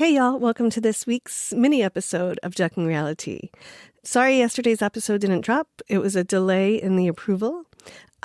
Hey y'all, welcome to this week's mini episode of Ducking Reality. Sorry yesterday's episode didn't drop. It was a delay in the approval.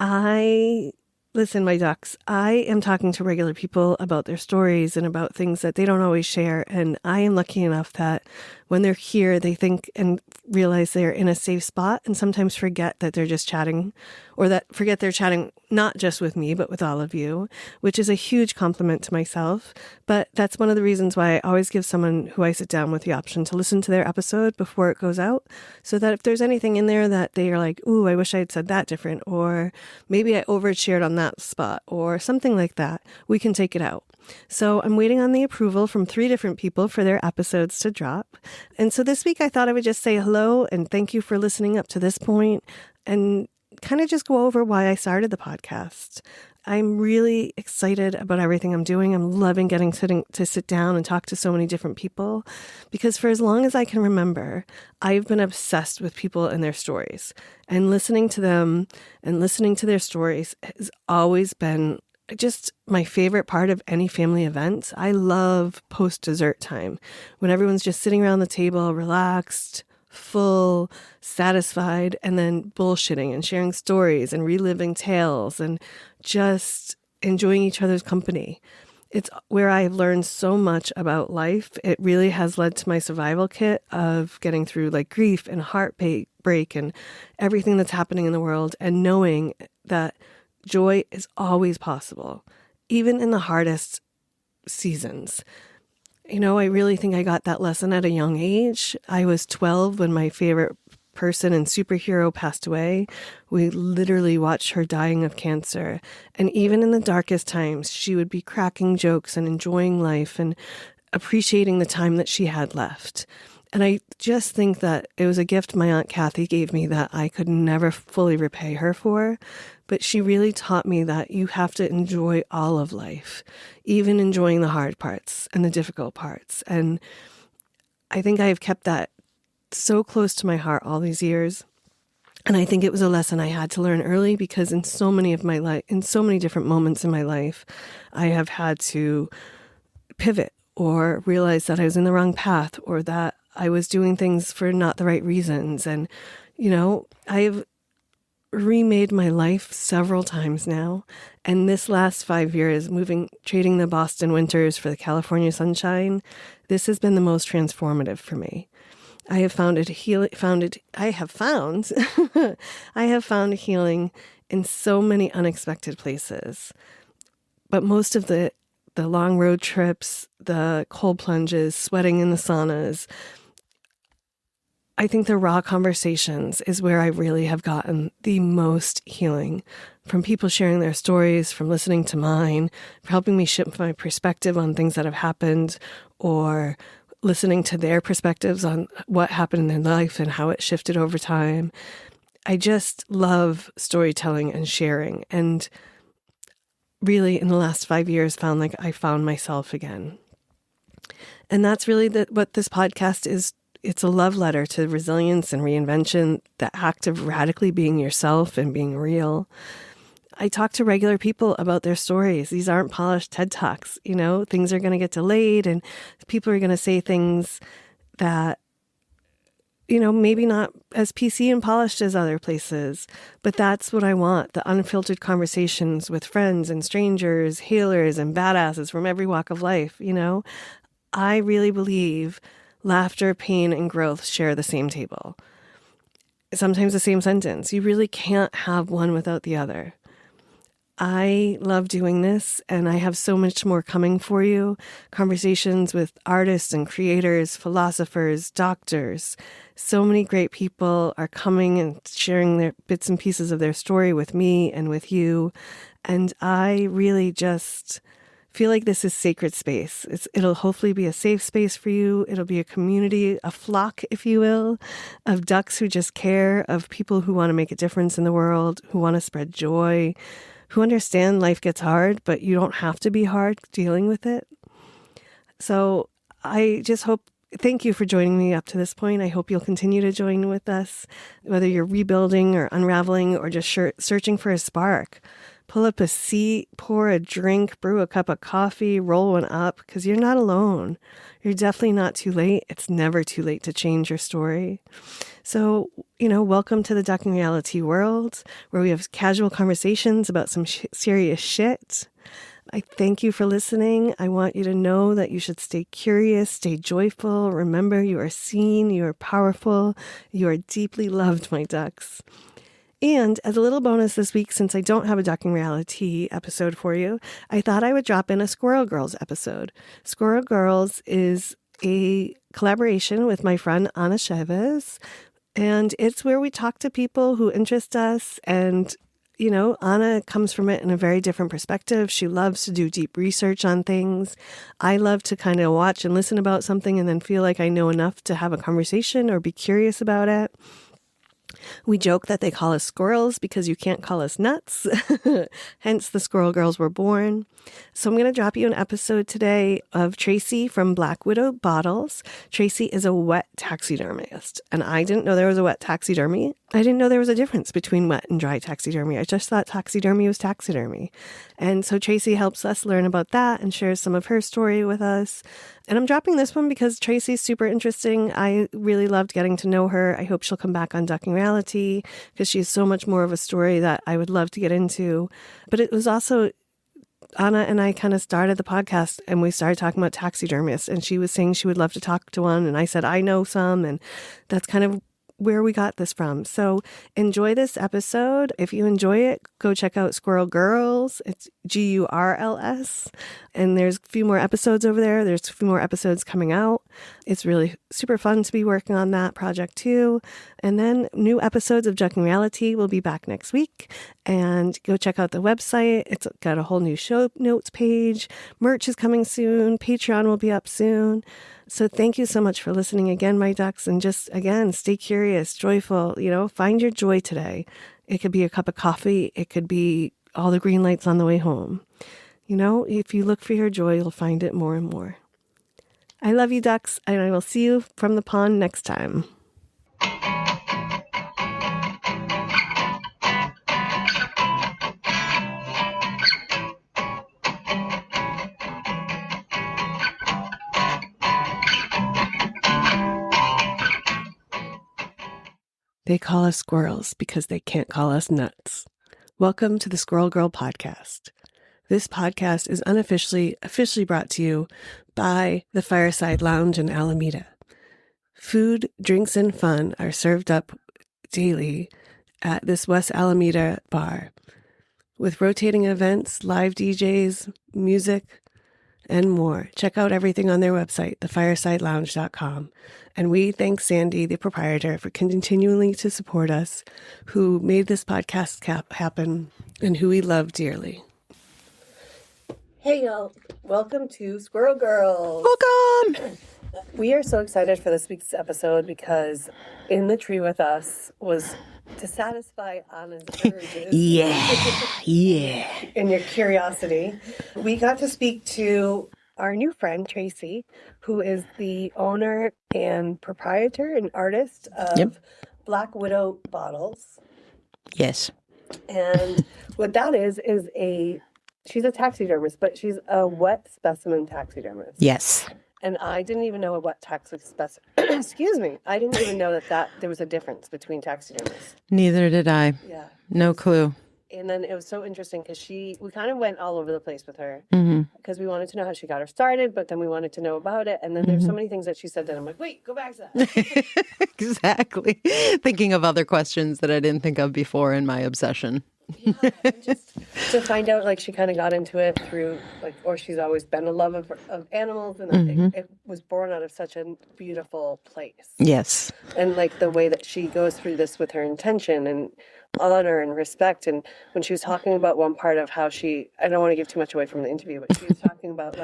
Listen, my ducks, I am talking to regular people about their stories and about things that they don't always share. And I am lucky enough that when they're here, they think and realize they're in a safe spot and sometimes forget that they're just chatting or that forget they're chatting not just with me, but with all of you, which is a huge compliment to myself. But that's one of the reasons why I always give someone who I sit down with the option to listen to their episode before it goes out, so that if there's anything in there that they are like, ooh, I wish I had said that different, or maybe I overshared on that spot or something like that, we can take it out. So I'm waiting on the approval from 3 different people for their episodes to drop. And so this week I thought I would just say hello and thank you for listening up to this point and kind of just go over why I started the podcast. I'm really excited about everything I'm doing. I'm loving to sit down and talk to so many different people because for as long as I can remember, I've been obsessed with people and their stories, and listening to them and listening to their stories has always been just my favorite part of any family event. I love post-dessert time when everyone's just sitting around the table, relaxed, full, satisfied, and then bullshitting and sharing stories and reliving tales and just enjoying each other's company. It's where I've learned so much about life. It really has led to my survival kit of getting through like grief and heartbreak and everything that's happening in the world, and knowing that joy is always possible, even in the hardest seasons. You know, I really think I got that lesson at a young age. I was 12 when my favorite person and superhero passed away. We literally watched her dying of cancer. And even in the darkest times, she would be cracking jokes and enjoying life and appreciating the time that she had left. And I just think that it was a gift my Aunt Kathy gave me that I could never fully repay her for. But she really taught me that you have to enjoy all of life, even enjoying the hard parts and the difficult parts. And I think I have kept that so close to my heart all these years. And I think it was a lesson I had to learn early because in so many different moments in my life, I have had to pivot or realize that I was in the wrong path or that I was doing things for not the right reasons. And, you know, I've remade my life several times now. And this last 5 years, trading the Boston winters for the California sunshine, this has been the most transformative for me. I have found healing in so many unexpected places. But most of the long road trips, the cold plunges, sweating in the saunas, I think the raw conversations is where I really have gotten the most healing, from people sharing their stories, from listening to mine, for helping me shift my perspective on things that have happened, or listening to their perspectives on what happened in their life and how it shifted over time. I just love storytelling and sharing. And really, in the last 5 years, I found myself again. And that's really what this podcast is. It's a love letter to resilience and reinvention, the act of radically being yourself and being real. I talk to regular people about their stories. These aren't polished TED Talks. You know, things are going to get delayed and people are going to say things that, you know, maybe not as PC and polished as other places, but that's what I want. The unfiltered conversations with friends and strangers, healers and badasses from every walk of life. You know, I really believe laughter, pain, and growth share the same table. Sometimes the same sentence. You really can't have one without the other. I love doing this, and I have so much more coming for you. Conversations with artists and creators, philosophers, doctors. So many great people are coming and sharing their bits and pieces of their story with me and with you. And I really just feel like this is sacred space. It'll hopefully be a safe space for you. It'll be a community, a flock, if you will, of ducks who just care, of people who want to make a difference in the world, who want to spread joy, who understand life gets hard, but you don't have to be hard dealing with it. So I just thank you for joining me up to this point. I hope you'll continue to join with us, whether you're rebuilding or unraveling or just searching for a spark. Pull up a seat, pour a drink, brew a cup of coffee, roll one up, because you're not alone. You're definitely not too late. It's never too late to change your story. So, welcome to the Ducking Reality world, where we have casual conversations about some serious shit. I thank you for listening. I want you to know that you should stay curious, stay joyful. Remember, you are seen, you are powerful, you are deeply loved, my ducks. And as a little bonus this week, since I don't have a Ducking Reality episode for you, I thought I would drop in a Squirrel Girls episode. Squirrel Girls is a collaboration with my friend Ana Chavez, and it's where we talk to people who interest us. And Ana comes from it in a very different perspective. She loves to do deep research on things. I love to kind of watch and listen about something and then feel like I know enough to have a conversation or be curious about it. We joke that they call us squirrels because you can't call us nuts. Hence, the Squirrel Girls were born. So I'm going to drop you an episode today of Tracy from Black Widow Botttles. Tracy is a wet taxidermist, and I didn't know there was a wet taxidermy. I didn't know there was a difference between wet and dry taxidermy. I just thought taxidermy was taxidermy. And so Tracy helps us learn about that and shares some of her story with us. And I'm dropping this one because Tracy's super interesting. I really loved getting to know her. I hope she'll come back on Ducking Reality because she's so much more of a story that I would love to get into. But it was also, Ana and I kind of started the podcast and we started talking about taxidermists, and she was saying she would love to talk to one. And I said, I know some. And that's kind of where we got this from. So enjoy this episode. If you enjoy it, go check out Squirrel Gurls. It's Gurls. And there's a few more episodes over there. There's a few more episodes coming out. It's really super fun to be working on that project too. And then new episodes of Ducking Reality will be back next week. And go check out the website. It's got a whole new show notes page. Merch is coming soon. Patreon will be up soon. So thank you so much for listening again, my ducks. And just, again, stay curious, joyful, find your joy today. It could be a cup of coffee. It could be all the green lights on the way home. If you look for your joy, you'll find it more and more. I love you, ducks, and I will see you from the pond next time. They call us squirrels because they can't call us nuts. Welcome to the Squirrel Girl podcast. This podcast is officially brought to you by the Fireside Lounge in Alameda. Food, drinks, and fun are served up daily at this West Alameda bar with rotating events, live DJs, music, and more. Check out everything on their website, thefiresidelounge.com. And we thank Sandy, the proprietor, for continuing to support us, who made this podcast happen, and who we love dearly. Hey, y'all. Welcome to Squirrel Girls. Welcome. We are so excited for this week's episode because in the tree with us was to satisfy Ana's urges. Yeah. And your curiosity. We got to speak to our new friend, Tracy, who is the owner and proprietor and artist of Black Widow Botttles. Yes. And what that is she's a taxidermist, but she's a wet specimen taxidermist. Yes. And I didn't even know what excuse me. I didn't even know that there was a difference between taxidermists. Neither did I. Yeah. No clue. And then it was so interesting because we kind of went all over the place with her because Mm-hmm. we wanted to know how she got her started, but then we wanted to know about it. And then there's so many things that she said that I'm like, wait, go back to that. Exactly. Thinking of other questions that I didn't think of before in my obsession. Yeah, and just to find out, like, she kind of got into it through, or she's always been a love of animals, and it was born out of such a beautiful place. Yes. And, the way that she goes through this with her intention and honor and respect. And when she was talking about one part of how I don't want to give too much away from the interview, but she was talking about,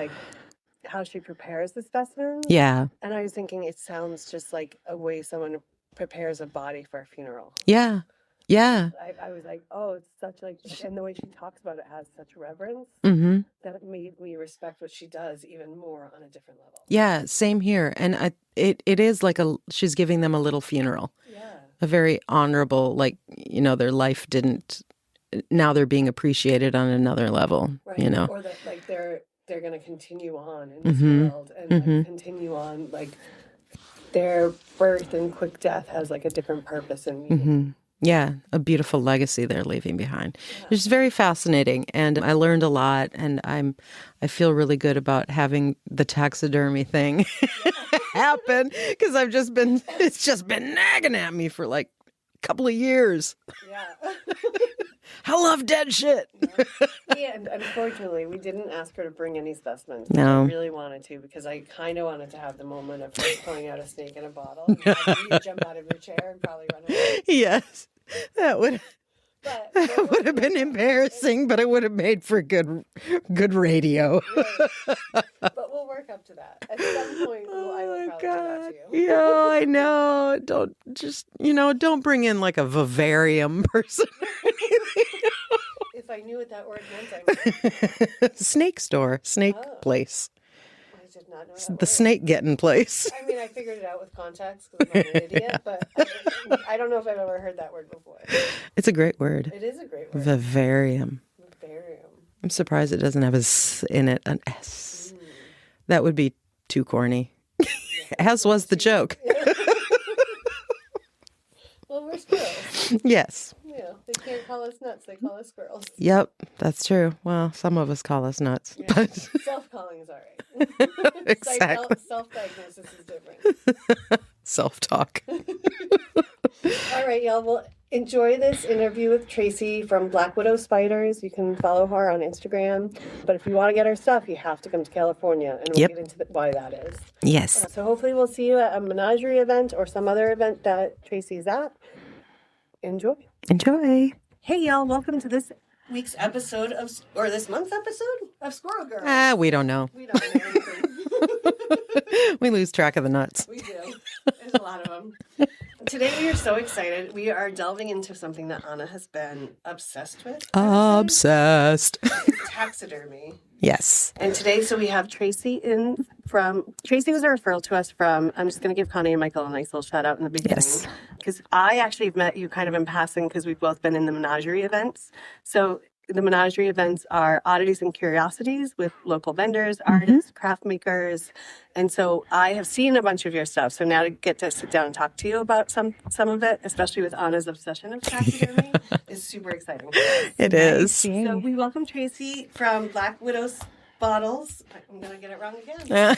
how she prepares the specimens. Yeah. And I was thinking it sounds just like a way someone prepares a body for a funeral. Yeah. Yeah. I was like, oh, it's such and the way she talks about it has such reverence that it made me respect what she does even more on a different level. Yeah, same here. And it is like she's giving them a little funeral. Yeah. A very honorable, their life didn't, now they're being appreciated on another level, Right. you know. Or that they're going to continue on in this world and like, continue on, like their birth and quick death has like a different purpose and meaning. Yeah, a beautiful legacy they're leaving behind. It's very fascinating, and I learned a lot, and I feel really good about having the taxidermy thing happen, because it's just been nagging at me for like a couple of years. Yeah. I love dead shit. Yeah, and unfortunately, we didn't ask her to bring any specimens. No. I really wanted to, because I kind of wanted to have the moment of her pulling out a snake in a bottle and have you jump out of your chair and probably run away. Yes, that would have been Right. embarrassing, but it would have made for good radio. Right. But we'll work up to that. At some point, I will probably do that to you. Yeah, I know. Don't bring in like a vivarium person. If I knew what that word meant, I would. Snake store, snake place. I did not know The that word. snake getting place. I mean, I figured it out with context because I'm not an idiot, but I don't know if I've ever heard that word before. It's a great word. It is a great word. Vivarium. Vivarium. I'm surprised it doesn't have a S in it, an S. That would be too corny. As was the joke. Well, we're squirrels. Yes. Yeah, they can't call us nuts. They call us squirrels. Yep, that's true. Well, some of us call us nuts. Yeah. But Self-calling is all right. Exactly. Self-diagnosis is different. Self-talk. All right, y'all. Well, enjoy this interview with Tracy from Black Widow Spiders. You can follow her on Instagram. But if you want to get her stuff, you have to come to California, and we'll get into why that is. Yes. So hopefully we'll see you at a menagerie event or some other event that Tracy's at. Enjoy. Enjoy. Hey, y'all. Welcome to this week's episode this month's episode of Squirrel Gurls. We don't know. We don't know anything. We lose track of the nuts. We do. There's a lot of them. Today we are so excited. We are delving into something that Ana has been obsessed with. Obsessed. Taxidermy. Yes. And today, so we have Tracy Tracy was a referral to us from, I'm just going to give Connie and Michael a nice little shout out in the beginning. Yes. Because I actually met you kind of in passing because we've both been in the menagerie events. So the menagerie events are oddities and curiosities with local vendors, artists, craft makers. And so I have seen a bunch of your stuff. So now to get to sit down and talk to you about some of it, especially with Ana's obsession of taxidermy, is super exciting. It is. So we welcome Tracy from Black Widow's Bottles. I'm going to get it wrong again.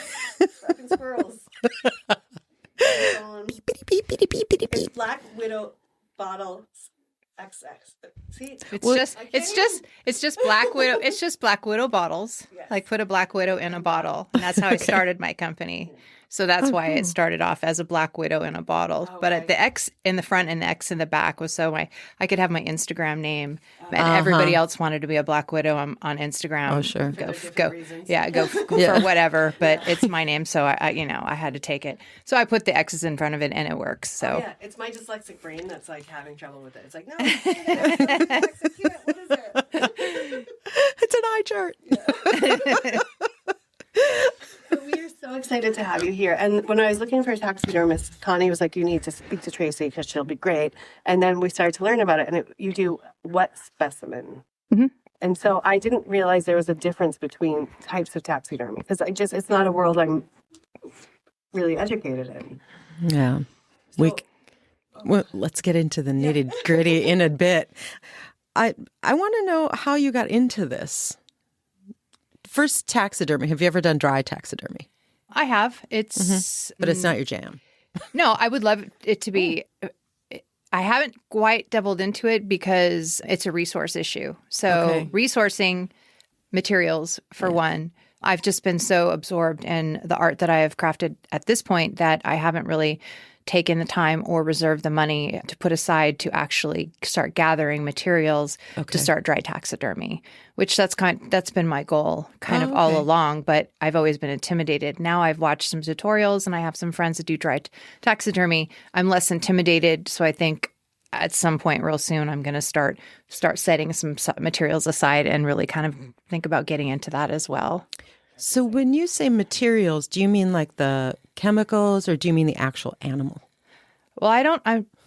Fucking squirrels. It's Black Widow Bottles XX. See, it's just Black Widow. It's just Black Widow bottles. Yes. Like put a Black Widow in a bottle, and that's how I started my company. So that's why it started off as a Black Widow in a bottle. Oh, But right. the X in the front and the X in the back was so I could have my Instagram name, and everybody else wanted to be a Black Widow on Instagram. Oh, sure. Go reasons. go for whatever. But it's my name, so I had to take it. So I put the X's in front of it, and it works. So. yeah, it's my dyslexic brain that's like having trouble with it. It's like, no, dyslexic, what is it? It's an eye chart. So we are so excited to have you here. And when I was looking for a taxidermist, Connie was like, you need to speak to Tracy because she'll be great. And then we started to learn about it. And you do what specimen? Mm-hmm. And so I didn't realize there was a difference between types of taxidermy because it's not a world I'm really educated in. Yeah. Let's get into the nitty gritty in a bit. I want to know how you got into this. First, taxidermy. Have you ever done dry taxidermy? I have. It's But it's not your jam. No, I would love it to be. I haven't quite doubled into it because it's a resource issue. So resourcing materials, for one, I've just been so absorbed in the art that I have crafted at this point that I haven't really taken the time or reserved the money to put aside to actually start gathering materials to start dry taxidermy, which that's been my goal all along, but I've always been intimidated. Now I've watched some tutorials and I have some friends that do dry taxidermy. I'm less intimidated, so I think at some point real soon I'm going to start setting some materials aside and really kind of think about getting into that as well. So when you say materials, do you mean like the chemicals or do you mean the actual animal? Well, I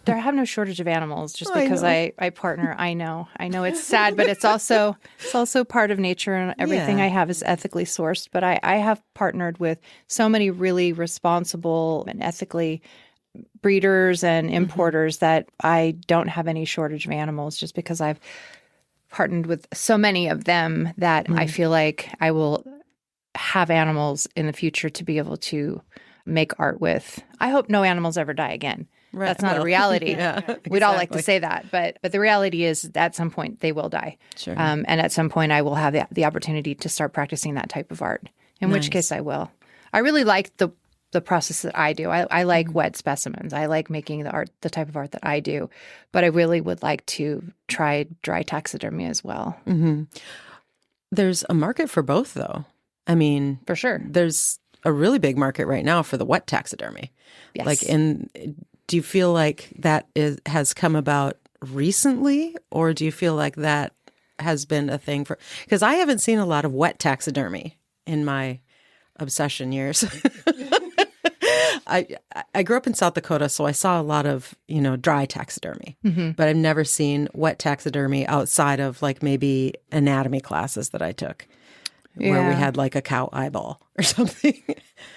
There have no shortage of animals just I because know. I partner. I know it's sad, but it's also part of nature, and everything Yeah. I have is ethically sourced. But I have partnered with so many really responsible and ethically breeders and importers that I don't have any shortage of animals just because I've partnered with so many of them that I feel like I will have animals in the future to be able to make art with. I hope no animals ever die again. Right. That's not a Well, reality. yeah, We'd all like to exactly. say that, but the reality is at some point they will die. Sure. And at some point I will have the opportunity to start practicing that type of art, in which case I will. I really like the process that I do. I like wet specimens. I like making the type of art that I do, but I really would like to try dry taxidermy as well. There's a market for both, though. I mean, For sure. there's a really big market right now for the wet taxidermy. Yes. Like, do you feel like that has come about recently, or do you feel like that has been a thing for? Because I haven't seen a lot of wet taxidermy in my obsession years. I grew up in South Dakota, so I saw a lot of, dry taxidermy, but I've never seen wet taxidermy outside of like maybe anatomy classes that I took where we had like a cow eyeball or something.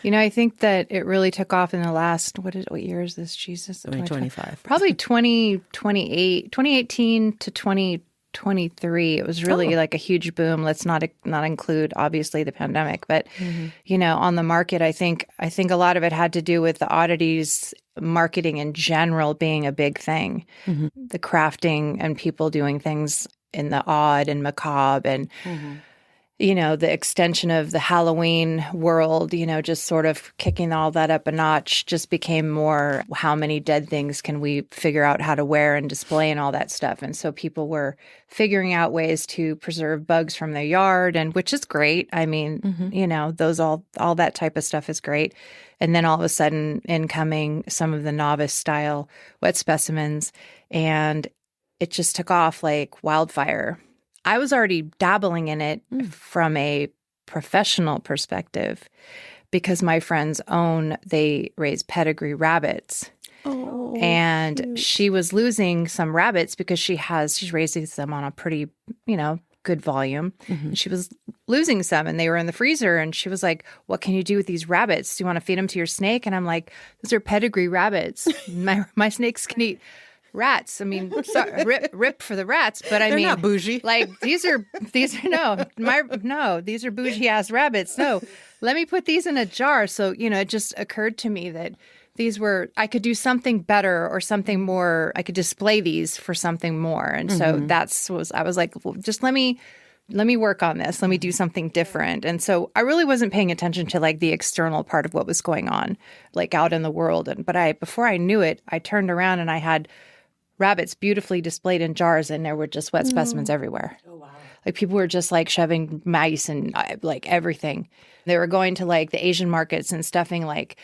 I think that it really took off in the last, what year is this? Jesus. 2025. Probably 2018 to 2023. It was really like a huge boom. Let's not include obviously the pandemic, but on the market, I think a lot of it had to do with the oddities marketing in general being a big thing. The crafting and people doing things in the odd and macabre and the extension of the Halloween world, just sort of kicking all that up a notch just became more how many dead things can we figure out how to wear and display and all that stuff. And so people were figuring out ways to preserve bugs from their yard, and which is great. I mean, those all that type of stuff is great. And then all of a sudden in coming some of the novice style wet specimens, and it just took off like wildfire. I was already dabbling in it from a professional perspective because my friends they raise pedigree rabbits. Oh, and cute. She was losing some rabbits because she's raising them on a pretty, good volume. And she was losing some and they were in the freezer. And she was like, what can you do with these rabbits? Do you want to feed them to your snake? And I'm like, those are pedigree rabbits. My snakes can eat rats. I mean, rip for the rats, but They're not bougie. Like these are these are bougie ass rabbits. No, let me put these in a jar. So it just occurred to me that I could do something better or something more. I could display these for something more, and so I was like, well, just let me work on this. Let me do something different. And so I really wasn't paying attention to like the external part of what was going on, like out in the world. But before I knew it, I turned around and I had rabbits beautifully displayed in jars, and there were just wet specimens everywhere. Oh, wow. Like people were just like shoving mice and like everything. They were going to like the Asian markets and stuffing like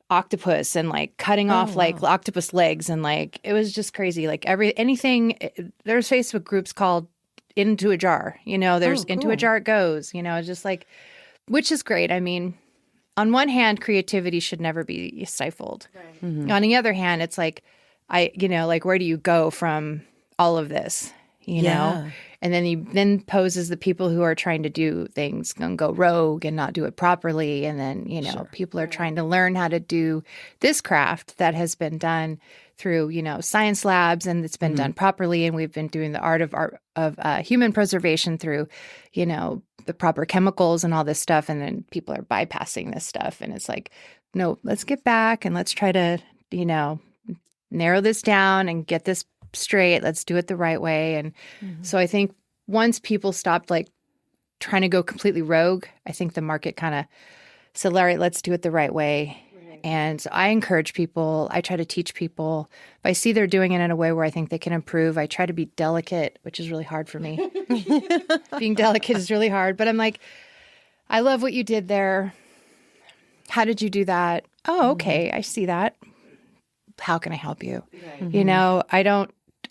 octopus and like cutting off like octopus legs, and like it was just crazy. Like anything. There's Facebook groups called Into a Jar. There's cool. Into a Jar it goes. Just like, which is great. I mean, on one hand, creativity should never be stifled. Right. On the other hand, it's like, like where do you go from all of this, Yeah. And then you poses the people who are trying to do things and go rogue and not do it properly. And then, people are trying to learn how to do this craft that has been done through, science labs, and it's been done properly. And we've been doing the art of human preservation through, the proper chemicals and all this stuff. And then people are bypassing this stuff. And it's like, no, let's get back and let's try to, narrow this down and get this straight. Let's do it the right way. And so I think once people stopped like trying to go completely rogue, I think the market kind of said, all right, let's do it the right way. Right. And so I encourage people. I try to teach people. If I see they're doing it in a way where I think they can improve, I try to be delicate, which is really hard for me. Being delicate is really hard. But I'm like, I love what you did there. How did you do that? Oh, okay. I see that. How can I help you? Right.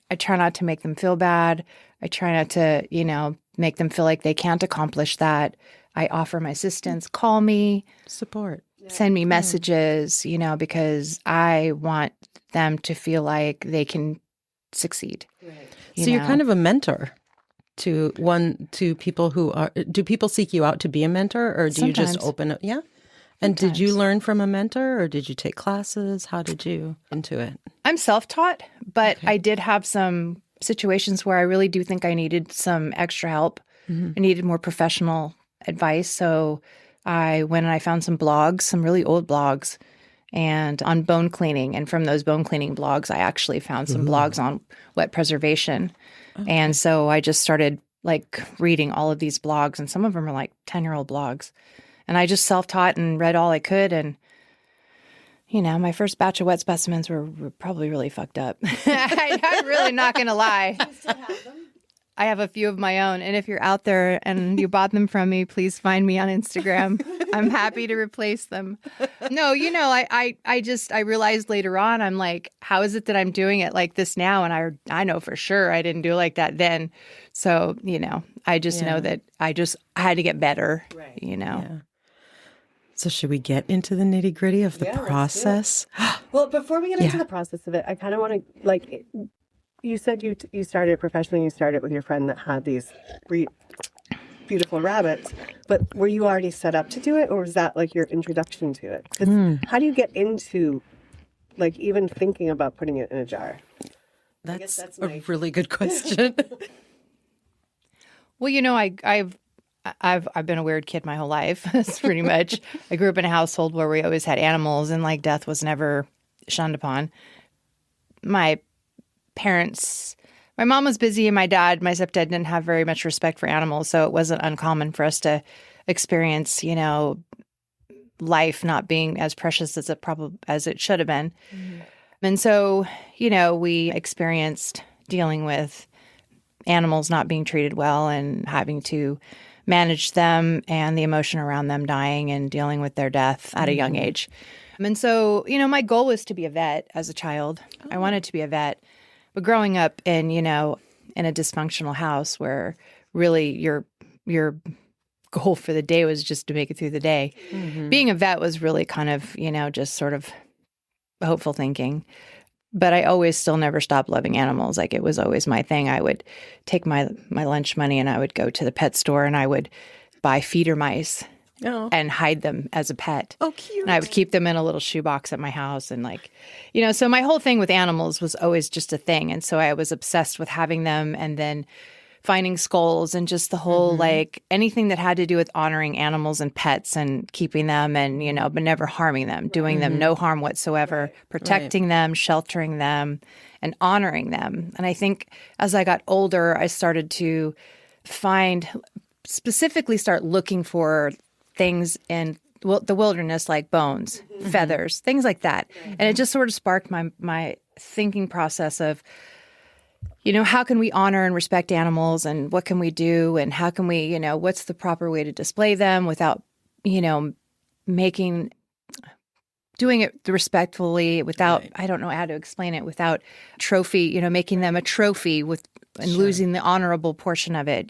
I try not to make them feel bad. I try not to, make them feel like they can't accomplish that. I offer my assistance, call me. Support. send me messages, because I want them to feel like they can succeed. Right. So you're kind of a mentor to people who are, do people seek you out to be a mentor, or do you just open up? Yeah. And did you learn from a mentor, or did you take classes? How did you into it? I'm self-taught, but I did have some situations where I really do think I needed some extra help. I needed more professional advice. So I went and I found some blogs, some really old blogs, and on bone cleaning. And from those bone cleaning blogs, I actually found some blogs on wet preservation. Okay. And so I just started reading all of these blogs, and some of them are 10-year-old blogs. And I just self-taught and read all I could. And, my first batch of wet specimens were probably really fucked up. I'm really not going to lie. Do you still have them? I have a few of my own. And if you're out there and you bought them from me, please find me on Instagram. I'm happy to replace them. No, I realized later on, I'm like, how is it that I'm doing it like this now? And I know for sure I didn't do it like that then. So, I just know that I had to get better, right. Yeah. So should we get into the nitty gritty of the process? Well, before we get into the process of it, I kind of want to, you said you started professionally, you started with your friend that had these beautiful rabbits, but were you already set up to do it, or was that your introduction to it? 'Cause how do you get into even thinking about putting it in a jar? That's a really good question. Well, I've been a weird kid my whole life. That's pretty much. I grew up in a household where we always had animals, and death was never shunned upon. My parents, my mom was busy, and my stepdad didn't have very much respect for animals, so it wasn't uncommon for us to experience, life not being as precious as it should have been. Mm-hmm. And so, we experienced dealing with animals not being treated well and having to manage them and the emotion around them dying and dealing with their death at a young age. And so, my goal was to be a vet as a child. Oh. I wanted to be a vet. But growing up in, in a dysfunctional house where really your goal for the day was just to make it through the day, being a vet was really kind of, just sort of hopeful thinking. But I always still never stopped loving animals. It was always my thing. I would take my lunch money and I would go to the pet store and I would buy feeder mice and hide them as a pet. Oh, cute. And I would keep them in a little shoebox at my house. And so my whole thing with animals was always just a thing. And so I was obsessed with having them and then finding skulls and just the whole, anything that had to do with honoring animals and pets and keeping them and, but never harming them, doing them no harm whatsoever, protecting them, sheltering them, and honoring them. And I think as I got older, I started to specifically start looking for things in the wilderness, like bones, feathers, things like that. And it just sort of sparked my thinking process of, how can we honor and respect animals, and what can we do, and how can we, what's the proper way to display them without, doing it respectfully, without, I don't know how to explain it, without trophy, making them a trophy and losing the honorable portion of it,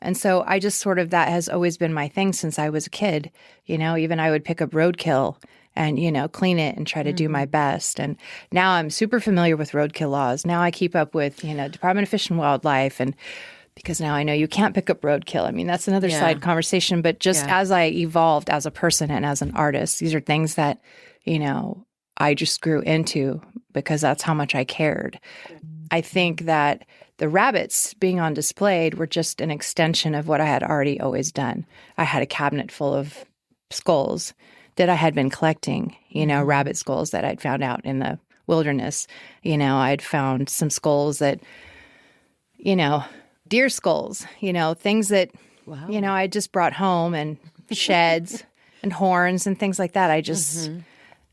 And so I just sort of, that has always been my thing since I was a kid. Even I would pick up roadkill and, clean it and try to do my best. And now I'm super familiar with roadkill laws. Now I keep up with, Department of Fish and Wildlife, and because now I know you can't pick up roadkill. I mean, that's another side conversation. But just as I evolved as a person and as an artist, these are things that, I just grew into because that's how much I cared. I think that the rabbits being on display were just an extension of what I had already always done. I had a cabinet full of skulls that I had been collecting, rabbit skulls that I'd found out in the wilderness. I'd found some skulls that, deer skulls, things that, I just brought home, and sheds and horns and things like that. I just,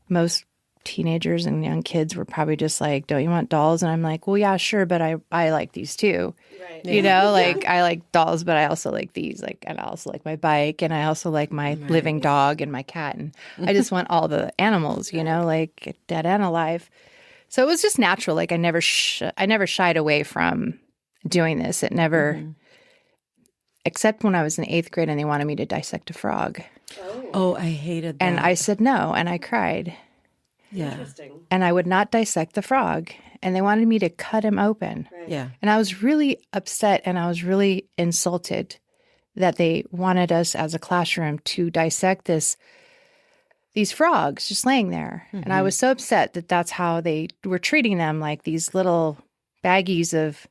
most teenagers and young kids were probably just like, don't you want dolls? And I'm like, well, yeah, sure. But I like these too. Right. I like dolls, but I also like these, and I also like my bike, and I also like my living dog and my cat. And I just want all the animals, like dead and alive. So it was just natural. I never shied away from doing this. It never, except when I was in 8th grade and they wanted me to dissect a frog. Oh, I hated that. And I said no, and I cried. Yeah. Interesting. And I would not dissect the frog. And they wanted me to cut him open. Right. Yeah. And I was really upset and I was really insulted that they wanted us as a classroom to dissect these frogs just laying there. And I was so upset that that's how they were treating them, like these little baggies of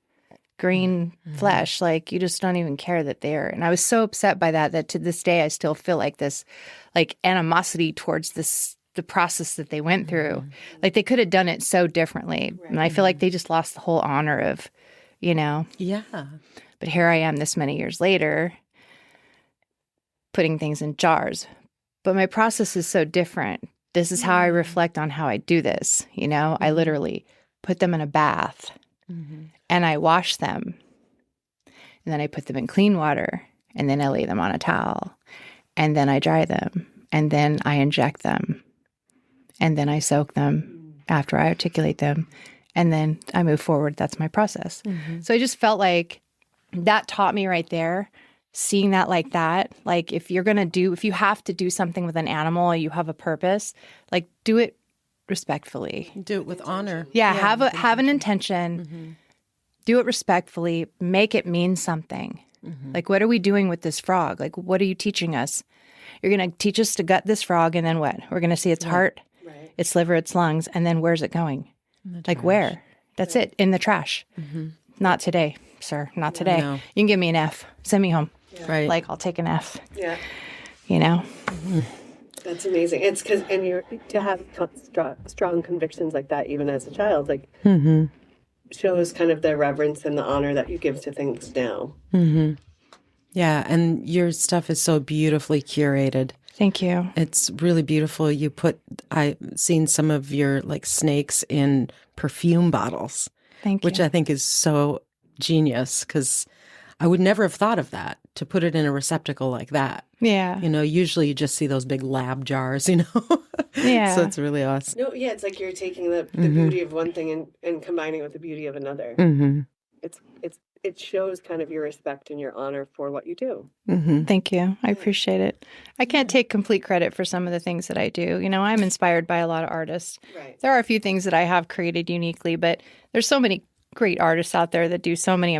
green flesh. Like, you just don't even care that they're. And I was so upset by that to this day I still feel like this like animosity towards the process that they went through. Like, they could have done it so differently. Right. And I feel like they just lost the whole honor of, Yeah. But here I am this many years later putting things in jars. But my process is so different. This is how I reflect on how I do this. I literally put them in a bath and I wash them. And then I put them in clean water and then I lay them on a towel and then I dry them and then I inject them and then I soak them after I articulate them and then I move forward. That's my process. So I just felt like that taught me right there. Seeing that like that, like if you have to do something with an animal, you have a purpose, like do it respectfully. Do it with honor. Yeah, have an intention. Do it respectfully. Make it mean something. Like, what are we doing with this frog? Like, what are you teaching us? You're going to teach us to gut this frog, and then what? We're going to see its heart, its liver, its lungs, and then where's it going? Like, where? That's it, in the trash. Not today, sir. Not today. No. You can give me an F. Send me home. Right. Like, I'll take an F. Yeah. That's amazing. It's because, and you're to have strong convictions like that, even as a child, like shows kind of the reverence and the honor that you give to things now. Yeah, and your stuff is so beautifully curated. Thank you. It's really beautiful. I've seen some of your like snakes in perfume bottles. Thank you. Which I think is so genius because I would never have thought of that, to put it in a receptacle like that. Yeah. Usually you just see those big lab jars, Yeah. So it's really awesome. No, yeah, it's like you're taking the beauty of one thing and combining it with the beauty of another. It shows kind of your respect and your honor for what you do. Thank you. I appreciate it. I can't take complete credit for some of the things that I do. I'm inspired by a lot of artists. Right. There are a few things that I have created uniquely, but there's so many great artists out there that do so many,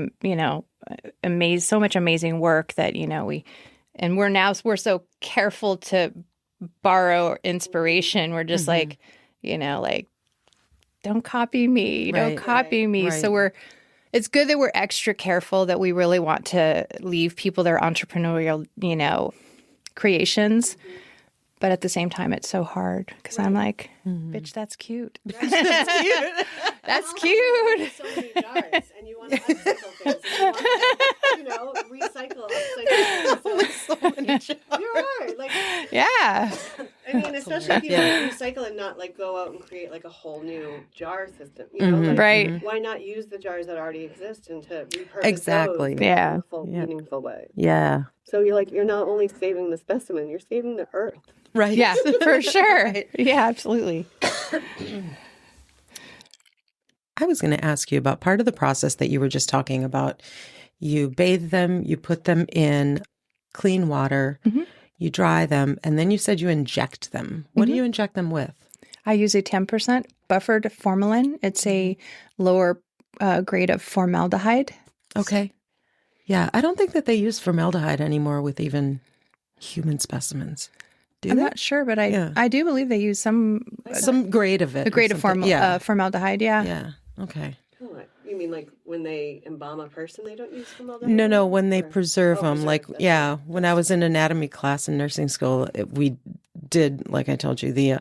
so much amazing work that, we're so careful to borrow inspiration. We're just like, don't copy me. Don't copy me. Right. So it's good that we're extra careful, that we really want to leave people their entrepreneurial, creations. But at the same time, it's so hard because I'm like, bitch, that's cute. Right. That's cute. That's cute. So many jars, and you want to upcycle things. And you want to, recycle. So many jars. You are like, Yeah. I mean, especially if you want to recycle and not like go out and create like a whole new jar system. Like, Right. Why not use the jars that already exist and to repurpose those in Yeah. a full, meaningful way? Yeah. So you're not only saving the specimen, you're saving the earth. Right. Yeah, for sure. Yeah, absolutely. I was going to ask you about part of the process that you were just talking about. You bathe them, you put them in clean water, you dry them, and then you said you inject them. What do you inject them with? I use a 10% buffered formalin. It's a lower grade of formaldehyde. Okay. Yeah, I don't think that they use formaldehyde anymore with even human specimens. I'm not sure, but I do believe they use some grade of it. a grade of formaldehyde. Yeah. Yeah. Okay. Oh, you mean like when they embalm a person, they don't use formaldehyde? No, when they preserve them. When I was in anatomy class in nursing school, we did, like I told you,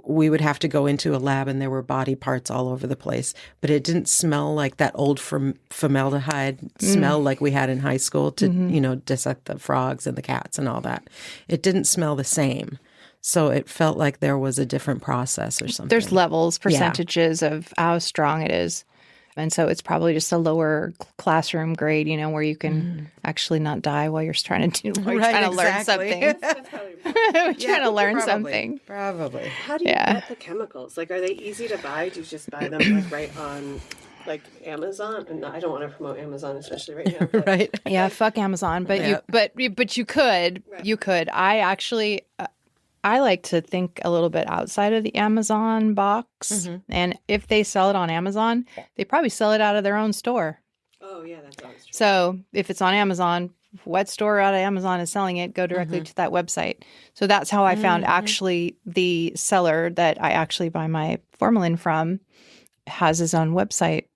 we would have to go into a lab and there were body parts all over the place, but it didn't smell like that old formaldehyde smell like we had in high school to, dissect the frogs and the cats and all that. It didn't smell the same. So it felt like there was a different process or something. There's levels, percentages of how strong it is. And so it's probably just a lower classroom grade, where you can actually not die while you're trying to learn something. We're trying to learn something. Probably. How do you get the chemicals? Like, are they easy to buy? Do you just buy them like right on like Amazon. And I don't want to promote Amazon, especially right now. But Right. Yeah, fuck Amazon. But Yeah. you could. Right. You could. I actually I like to think a little bit outside of the Amazon box. And if they sell it on Amazon, they probably sell it out of their own store. Oh, yeah, that's always true. So if it's on Amazon, what store out of Amazon is selling it, go directly to that website. So that's how I found actually the seller that I actually buy my formalin from has his own website.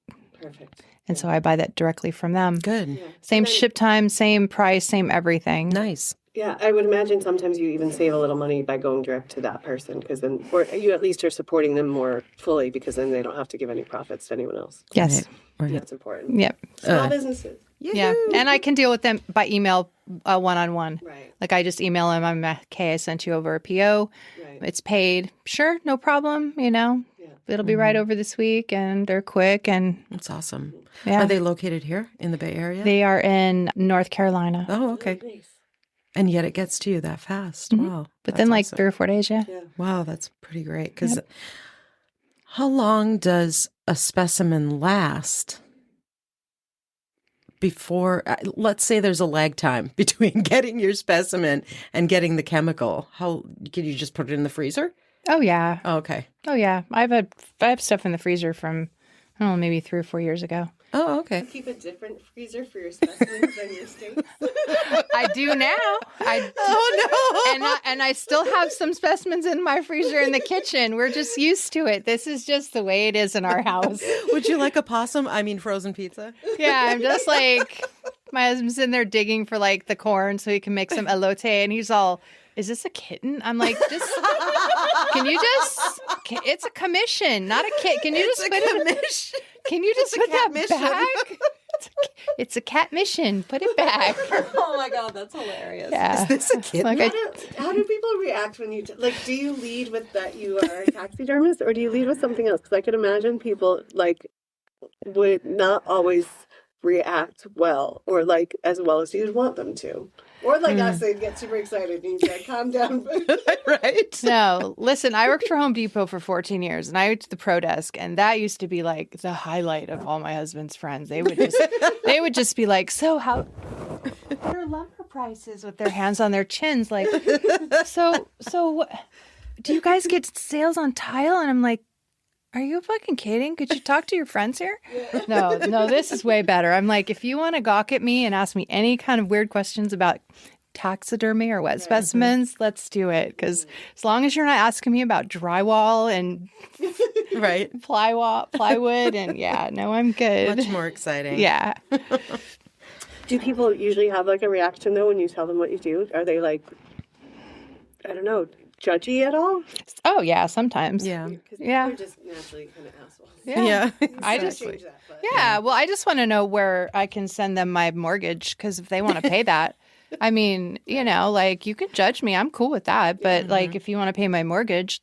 Perfect. And so I buy that directly from them. Good. Yeah. Same ship time, same price, same everything. Nice. Yeah, I would imagine sometimes you even save a little money by going direct to that person because then, or you at least are supporting them more fully because then they don't have to give any profits to anyone else. Yes. Right. That's important. Yep. Small businesses. Yeah. And I can deal with them by email one-on-one. Right. Like I just email them, I'm okay, I sent you over a PO. Right. It's paid. Sure, no problem, Yeah. It'll be right over this week and they're quick and That's awesome. yeah. Are they located here in the Bay Area? They are in North Carolina. Oh, okay. Nice. And yet it gets to you that fast. Wow. But That's then like awesome. 3 or 4 days, yeah. Yeah. Wow, that's pretty great. Because how long does a specimen last before, let's say there's a lag time between getting your specimen and getting the chemical? How can you just put it in the freezer? Oh yeah. Oh, okay. Oh yeah. I have stuff in the freezer from I don't know, maybe 3 or 4 years ago. Oh, okay. Keep a different freezer for your specimens than your steaks. I do now. And I still have some specimens in my freezer in the kitchen. We're just used to it. This is just the way it is in our house. Would you like a possum? I mean, frozen pizza? Yeah, I'm just like, my husband's in there digging for like the corn so he can make some elote, and he's all, is this a kitten? I'm like, it's a commission, not a kit. Can you just put it? Can you just put that mission. back? It's a cat mission. Put it back. Oh my God, that's hilarious. Yeah. Is this a kitten? Like How do people react when you like? Do you lead with that you are a taxidermist, or do you lead with something else? Because I could imagine people like would not always react well, or like as well as you'd want them to, or like us, they get super excited and you say, "Calm down." Right? No, listen, I worked for Home Depot for 14 years and I went to the pro desk, and that used to be like the highlight of all my husband's friends. They would just be like, so how what are lumber prices, with their hands on their chins, like, so what, do you guys get sales on tile? And I'm like, are you fucking kidding? Could you talk to your friends here? No, this is way better. I'm like, if you want to gawk at me and ask me any kind of weird questions about taxidermy or wet specimens, let's do it. Because as long as you're not asking me about drywall and Right. plywood, and I'm good. Much more exciting. Yeah. Do people usually have like a reaction though when you tell them what you do? Are they like, I don't know, judgy at all? Oh yeah, sometimes. Yeah. Because Yeah. people are just naturally kind of assholes. Yeah. I just Change that, but well, I just want to know where I can send them my mortgage, because if they want to pay that, I mean, like, you can judge me. I'm cool with that. But like, if you want to pay my mortgage,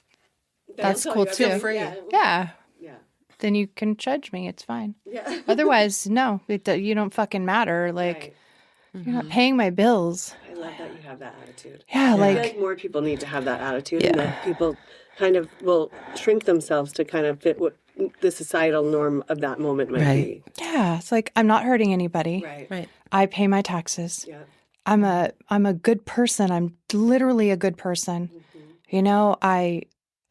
that's they'll cool tell you, too. Feel free. Yeah. Yeah. Then you can judge me. It's fine. Yeah. Otherwise, no, you don't fucking matter. Like, Right. you're not paying my bills. I love that you have that attitude. Yeah, I feel like, like more people need to have that attitude, and that people kind of will shrink themselves to kind of fit what the societal norm of that moment might Right. yeah, it's like, I'm not hurting anybody. be. Right. Right. I pay my taxes. Yeah. I'm a good person. I'm literally a good person. I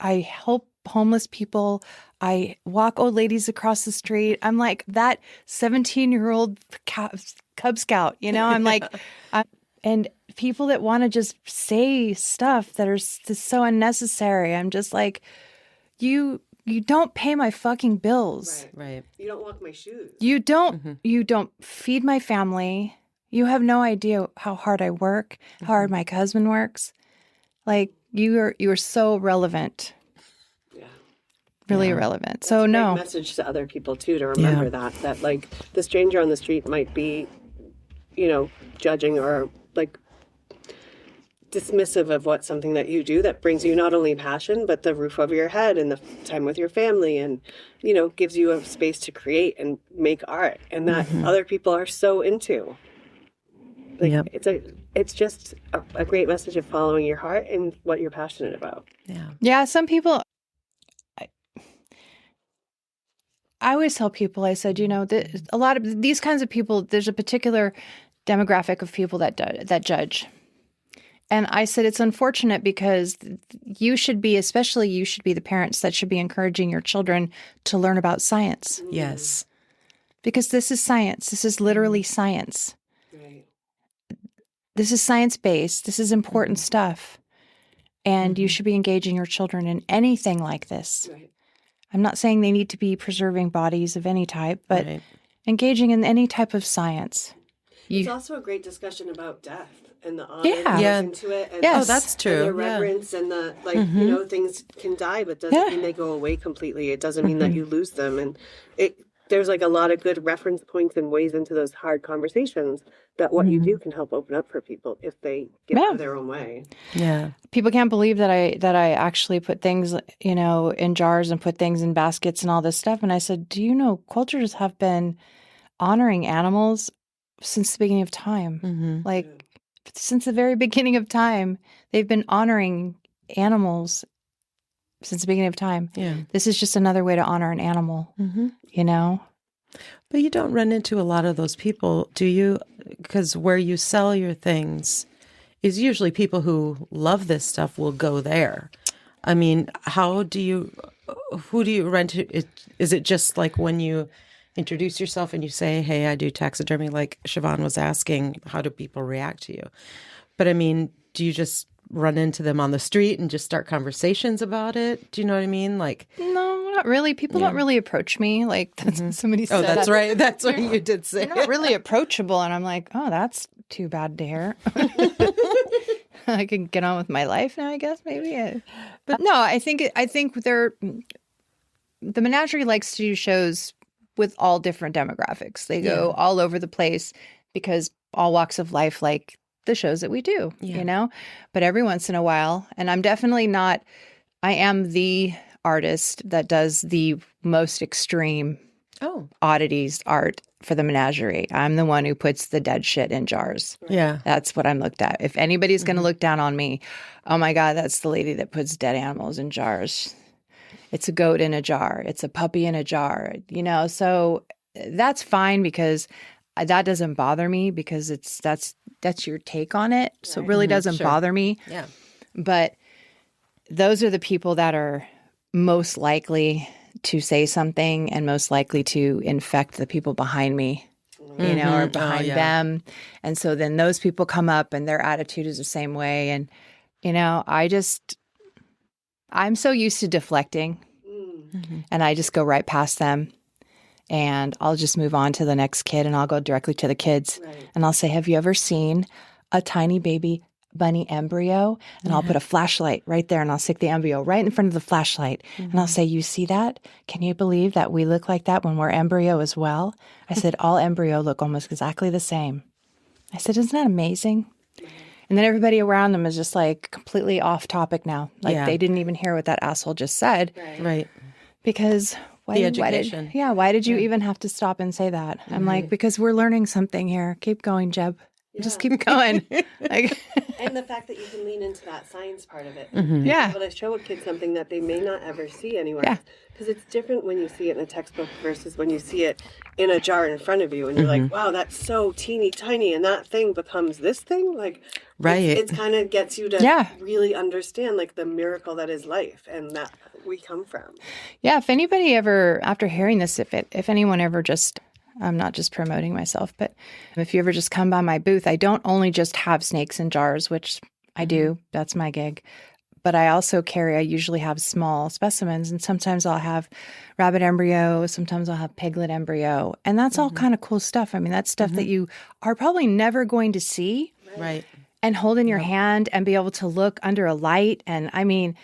help homeless people. I walk old ladies across the street. I'm like that 17-year-old Cub Scout, I'm like, and people that want to just say stuff that are just so unnecessary. I'm just like, you don't pay my fucking bills. Right. Right. You don't walk my shoes. You don't feed my family. You have no idea how hard I work, how hard my husband works. Like, you are so relevant. Yeah. Really irrelevant. That's So a great no. message to other people too, to remember that like the stranger on the street might be, judging or like dismissive of what something that you do that brings you not only passion but the roof over your head and the time with your family, and gives you a space to create and make art, and that other people are so into. Like, it's just a great message of following your heart and what you're passionate about. Yeah. Yeah, some people I always tell people, I said, a lot of these kinds of people, there's a particular demographic of people that judge. And I said, it's unfortunate because especially you should be the parents that should be encouraging your children to learn about science. Yes. Because this is science. This is literally science. Right. This is science-based. This is important stuff. And you should be engaging your children in anything like this. Right. I'm not saying they need to be preserving bodies of any type, but engaging in any type of science. It's also a great discussion about death and the honor that goes into it. And Oh, that's true. And the reverence and the, things can die, but doesn't mean they go away completely. It doesn't mean that you lose them. And there's like a lot of good reference points and ways into those hard conversations that what you do can help open up for people if they get out of their own way. Yeah. People can't believe that I actually put things, in jars and put things in baskets and all this stuff. And I said, do you know cultures have been honoring animals since the beginning of time? Since the very beginning of time, they've been honoring animals since the beginning of time. Yeah. This is just another way to honor an animal, But you don't run into a lot of those people, do you? Because where you sell your things is usually people who love this stuff will go there. I mean, who do you run to? Is it just like when you introduce yourself and you say, hey, I do taxidermy, like Siobhan was asking, how do people react to you? But I mean, do you just run into them on the street and just start conversations about it? Do you know what I mean? Like, no, not really. People don't really approach me. Like that's somebody said. Oh, that's right. That's what you did say. They're not really approachable, and I'm like, oh, that's too bad to hear. I can get on with my life now, I guess, maybe. But no, I think the menagerie likes to do shows with all different demographics. They go all over the place because all walks of life like the shows that we do, But every once in a while, and I'm definitely not, I am the artist that does the most extreme oddities art for the menagerie. I'm the one who puts the dead shit in jars. Yeah. That's what I'm looked at. If anybody's going to look down on me, oh my God, that's the lady that puts dead animals in jars. It's a goat in a jar. It's a puppy in a jar, so that's fine because that doesn't bother me because that's your take on it. So it really doesn't bother me. Yeah. But those are the people that are most likely to say something and most likely to infect the people behind me, or behind them. And so then those people come up and their attitude is the same way. And, I'm so used to deflecting and I just go right past them and I'll just move on to the next kid and I'll go directly to the kids and I'll say, have you ever seen a tiny baby bunny embryo? And I'll put a flashlight right there and I'll stick the embryo right in front of the flashlight. And I'll say, you see that? Can you believe that we look like that when we're embryo as well? I said, all embryo look almost exactly the same. I said, isn't that amazing? And then everybody around them is just like completely off topic now. Like they didn't even hear what that asshole just said. Right. Because why did you even have to stop and say that? I'm like, because we're learning something here. Keep going, Jeb. Just keep going. And the fact that you can lean into that science part of it. Yeah. Able to show a kid something that they may not ever see anywhere. Yeah. Because it's different when you see it in a textbook versus when you see it in a jar in front of you. And you're like, wow, that's so teeny tiny. And that thing becomes this thing. Like, it kind of gets you to really understand like the miracle that is life and that we come from. Yeah. If anybody ever, after hearing this, if anyone ever just, I'm not just promoting myself, but if you ever just come by my booth, I don't only just have snakes in jars, which I do. That's my gig. But I usually have small specimens. And sometimes I'll have rabbit embryo. Sometimes I'll have piglet embryo. And that's all kind of cool stuff. I mean, that's stuff that you are probably never going to see. Right. And hold in your hand and be able to look under a light. And I mean,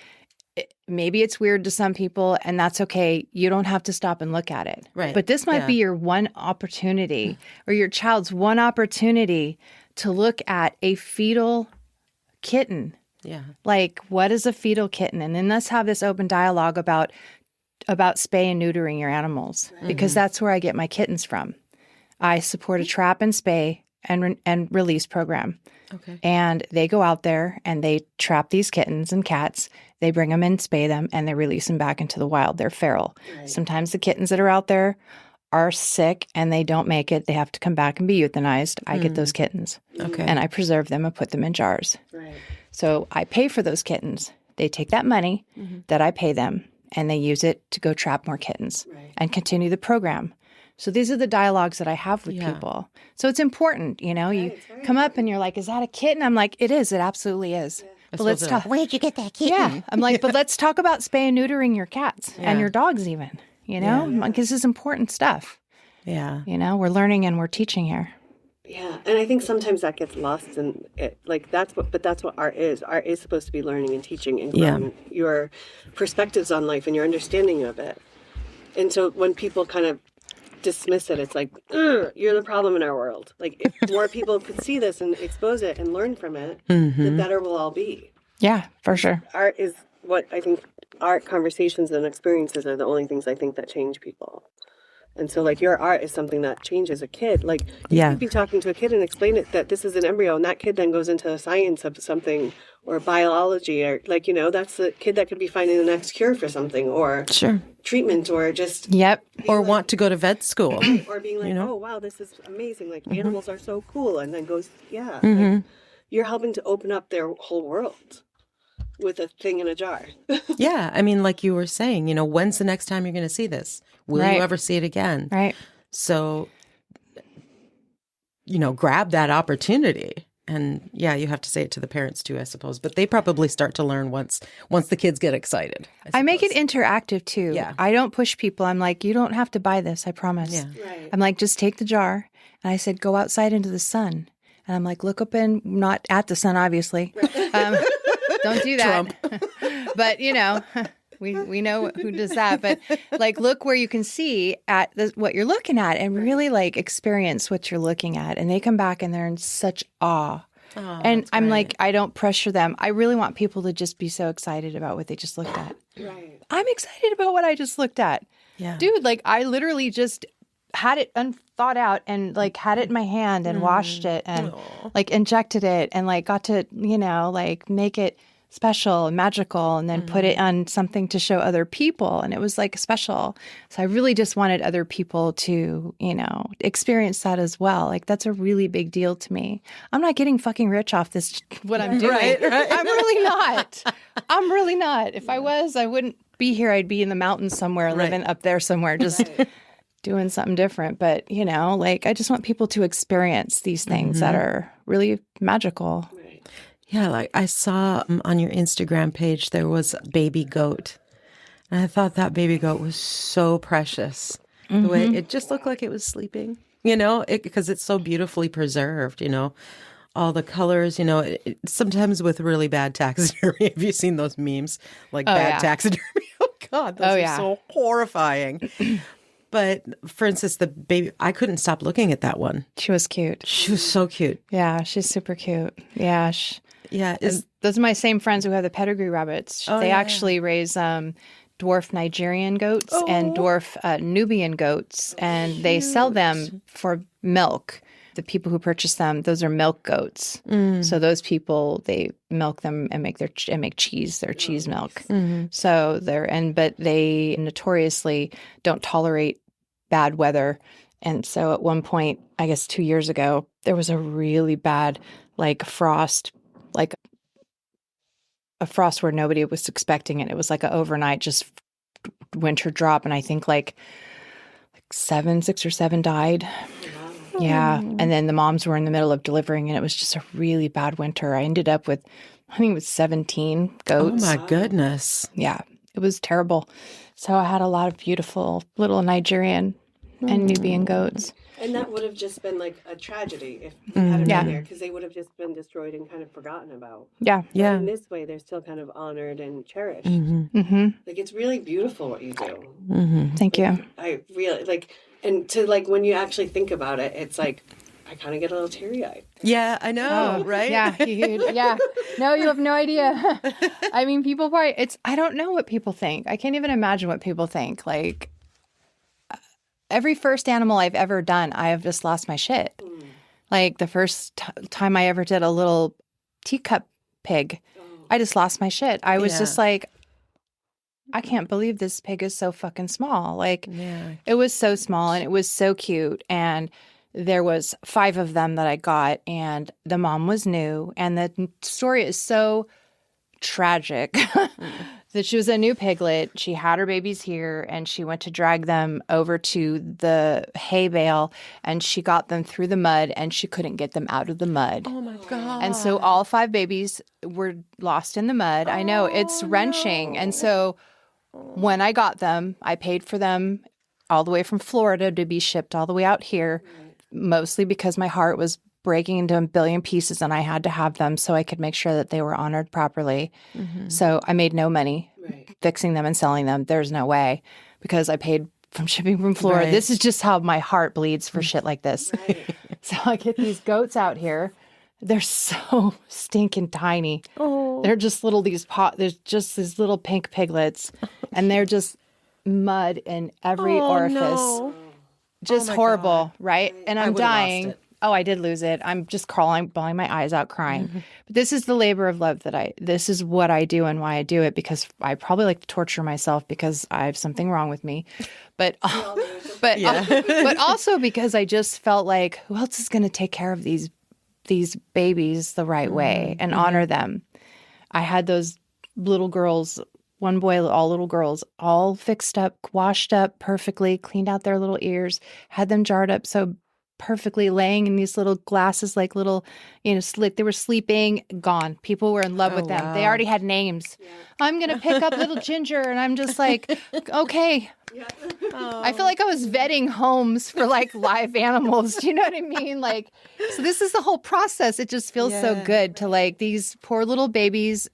maybe it's weird to some people, and that's okay. You don't have to stop and look at it. Right. But this might be your one opportunity or your child's one opportunity to look at a fetal kitten. Yeah. Like, what is a fetal kitten? And then let's have this open dialogue about spay and neutering your animals, because that's where I get my kittens from. I support a trap and spay, and release program. Okay. And they go out there and they trap these kittens and cats. They bring them in, spay them, and they release them back into the wild. They're feral. Right. Sometimes the kittens that are out there are sick and they don't make it. They have to come back and be euthanized. I get those kittens. Okay. And I preserve them and put them in jars. Right. So I pay for those kittens. They take that money that I pay them and they use it to go trap more kittens and continue the program. So these are the dialogues that I have with people. So it's important, you know, you come up and you're like, is that a kitten? I'm like, it is. It absolutely is. Yeah. But let's talk. Where'd you get that kitten? Yeah. I'm like, but let's talk about spay and neutering your cats and your dogs even, you know, like this is important stuff. Yeah. You know, we're learning and we're teaching here. Yeah, and I think sometimes that gets lost in it. Like that's what art is. Art is supposed to be learning and teaching and growing your perspectives on life and your understanding of it. And so when people kind of dismiss it, it's like, you're the problem in our world. Like if more people could see this and expose it and learn from it, the better we'll all be. Yeah, for sure. Art is what I think. Art conversations and experiences are the only things I think that change people. And so, like, your art is something that changes a kid. Like, you could be talking to a kid and explain it that this is an embryo, and that kid then goes into the science of something or biology, or, like, you know, that's the kid that could be finding the next cure for something or treatment or just... Or like, want to go to vet school. Or being like, oh, wow, this is amazing. Like, animals are so cool. And then goes, like, you're helping to open up their whole world with a thing in a jar. Yeah. I mean, like you were saying, you know, when's the next time you're going to see this? Will you ever see it again? Right. So, you know, grab that opportunity. And yeah, you have to say it to the parents too, I suppose. But they probably start to learn once the kids get excited. I make it interactive too. Yeah. I don't push people. I'm like, you don't have to buy this, I promise. Yeah. Right. I'm like, just take the jar. And I said, go outside into the sun. And I'm like, look up in, not at the sun, obviously. Don't do that. But, you know, we know who does that. But, like, look where you can see at what you're looking at and really, like, experience what you're looking at. And they come back and they're in such awe. Oh, and I'm like, I don't pressure them. I really want people to just be so excited about what they just looked at. Right. I'm excited about what I just looked at. Yeah. Dude, like, I literally just had it thought out and like had it in my hand and washed it and like injected it and like got to, you know, like make it special and magical and then put it on something to show other people. And it was like special. So I really just wanted other people to, you know, experience that as well. Like that's a really big deal to me. I'm not getting fucking rich off this, what I'm doing. Right. I'm really not. I'm really not. If I was, I wouldn't be here. I'd be in the mountains somewhere, living up there somewhere, just doing something different. But, you know, like I just want people to experience these things that are really magical. Yeah, like I saw on your Instagram page, there was a baby goat. And I thought that baby goat was so precious. The way it just looked like it was sleeping, you know, because it's so beautifully preserved, you know, all the colors, you know, sometimes with really bad taxidermy. Have you seen those memes? Like bad taxidermy? Oh, God, those are so horrifying. But for instance, the baby, I couldn't stop looking at that one. She was cute. She was so cute. Yeah, she's super cute. Yeah. Those are my same friends who have the pedigree rabbits. They actually raise dwarf Nigerian goats and dwarf Nubian goats, and they sell them for milk. The people who purchase them, those are milk goats. So those people, they milk them and make cheese, their cheese milk. So but they notoriously don't tolerate bad weather. And so at one point, I guess 2 years ago, there was a really bad frost, like a frost where nobody was expecting it. It was like an overnight just winter drop. And I think like 6 or 7 died. Yeah. And then the moms were in the middle of delivering and it was just a really bad winter. I ended up with, I think it was 17 goats. Oh my goodness. Yeah. It was terrible. So I had a lot of beautiful little Nigerian and Nubian goats. And that would have just been like a tragedy if they hadn't been there, because they would have just been destroyed and kind of forgotten about. Yeah. But in this way, they're still kind of honored and cherished. Like, it's really beautiful what you do. Thank you. I really, and to, when you actually think about it, it's like, I kind of get a little teary-eyed. Yeah, I know, right? Yeah. Yeah. No, you have no idea. I mean, people probably, I don't know what people think. I can't even imagine what people think. Like, every first animal I've ever done, I have just lost my shit. Like the first time I ever did a little teacup pig, I just lost my shit. I was just like, I can't believe this pig is so fucking small. Like, it was so small and it was so cute. And there was 5 of them that I got, and the mom was new. And the story is so tragic that she was a new piglet. She had her babies here, and she went to drag them over to the hay bale, and she got them through the mud, and she couldn't get them out of the mud. Oh my God. And so all 5 babies were lost in the mud. I know, it's wrenching. And so when I got them, I paid for them all the way from Florida to be shipped all the way out here, mostly because my heart was breaking into a billion pieces and I had to have them so I could make sure that they were honored properly. So I made no money fixing them and selling them. There's no way, because I paid from shipping from Florida. This is just how my heart bleeds for shit like this. So I get these goats out here. They're so stinking tiny. They're just there's just these little pink piglets, and they're just mud in every orifice. No. Just horrible, right? And I'm dying. Oh, I did lose it. I'm just bawling my eyes out, crying. But this is the labor of love this is what I do and why I do it, because I probably like to torture myself because I have something wrong with me. But but also because I just felt like, who else is going to take care of these babies the right way and honor them? I had those little girls, one boy, all little girls, all fixed up, washed up perfectly, cleaned out their little ears, had them jarred up so perfectly, laying in these little glasses like little, they were sleeping, gone. People were in love with them. Wow. They already had names. I'm going to pick up little Ginger. And I'm just like, okay. I feel like I was vetting homes for like live animals. Do you know what I mean? Like, so this is the whole process. It just feels so good to like these poor little babies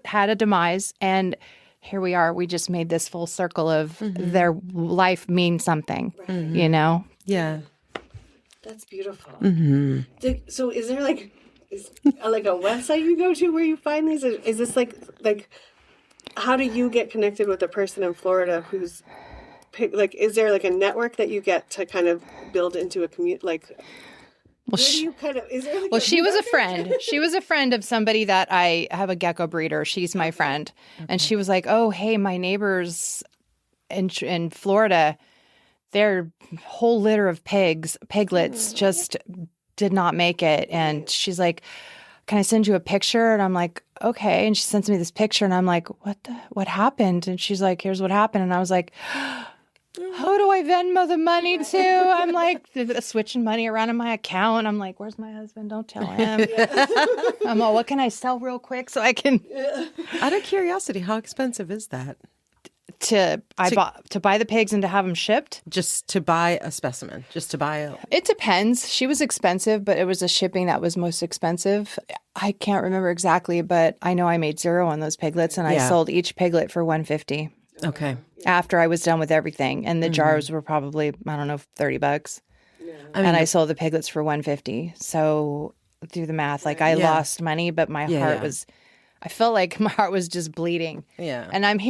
had a demise, and here we are. We just made this full circle of their life mean something, Yeah. That's beautiful. So is there like a website you go to where you find these? Is this like how do you get connected with a person in Florida who's like, is there like a network that you get to kind of build into a community? Like, she was a friend. She was a friend of somebody that I have, a gecko breeder. She's my friend. And she was like, oh, hey, my neighbors in Florida, their whole litter of piglets just did not make it. And she's like, can I send you a picture? And I'm like, okay. And she sends me this picture and I'm like, what happened? And she's like, here's what happened. And I was like, who do I Venmo the money to? I'm like switching money around in my account. I'm like, where's my husband? Don't tell him. I'm like, what can I sell real quick so I can? Out of curiosity, how expensive is that? To buy the pigs and to have them shipped? Just to buy a specimen, It depends. She was expensive, but it was the shipping that was most expensive. I can't remember exactly, but I know I made 0 on those piglets, and I sold each piglet for $150. Okay. After I was done with everything, and the jars were probably, I don't know, $30. Yeah. I sold the piglets for $150. So do the math. Like I lost money, but my heart was. I felt like my heart was just bleeding. Yeah. And I'm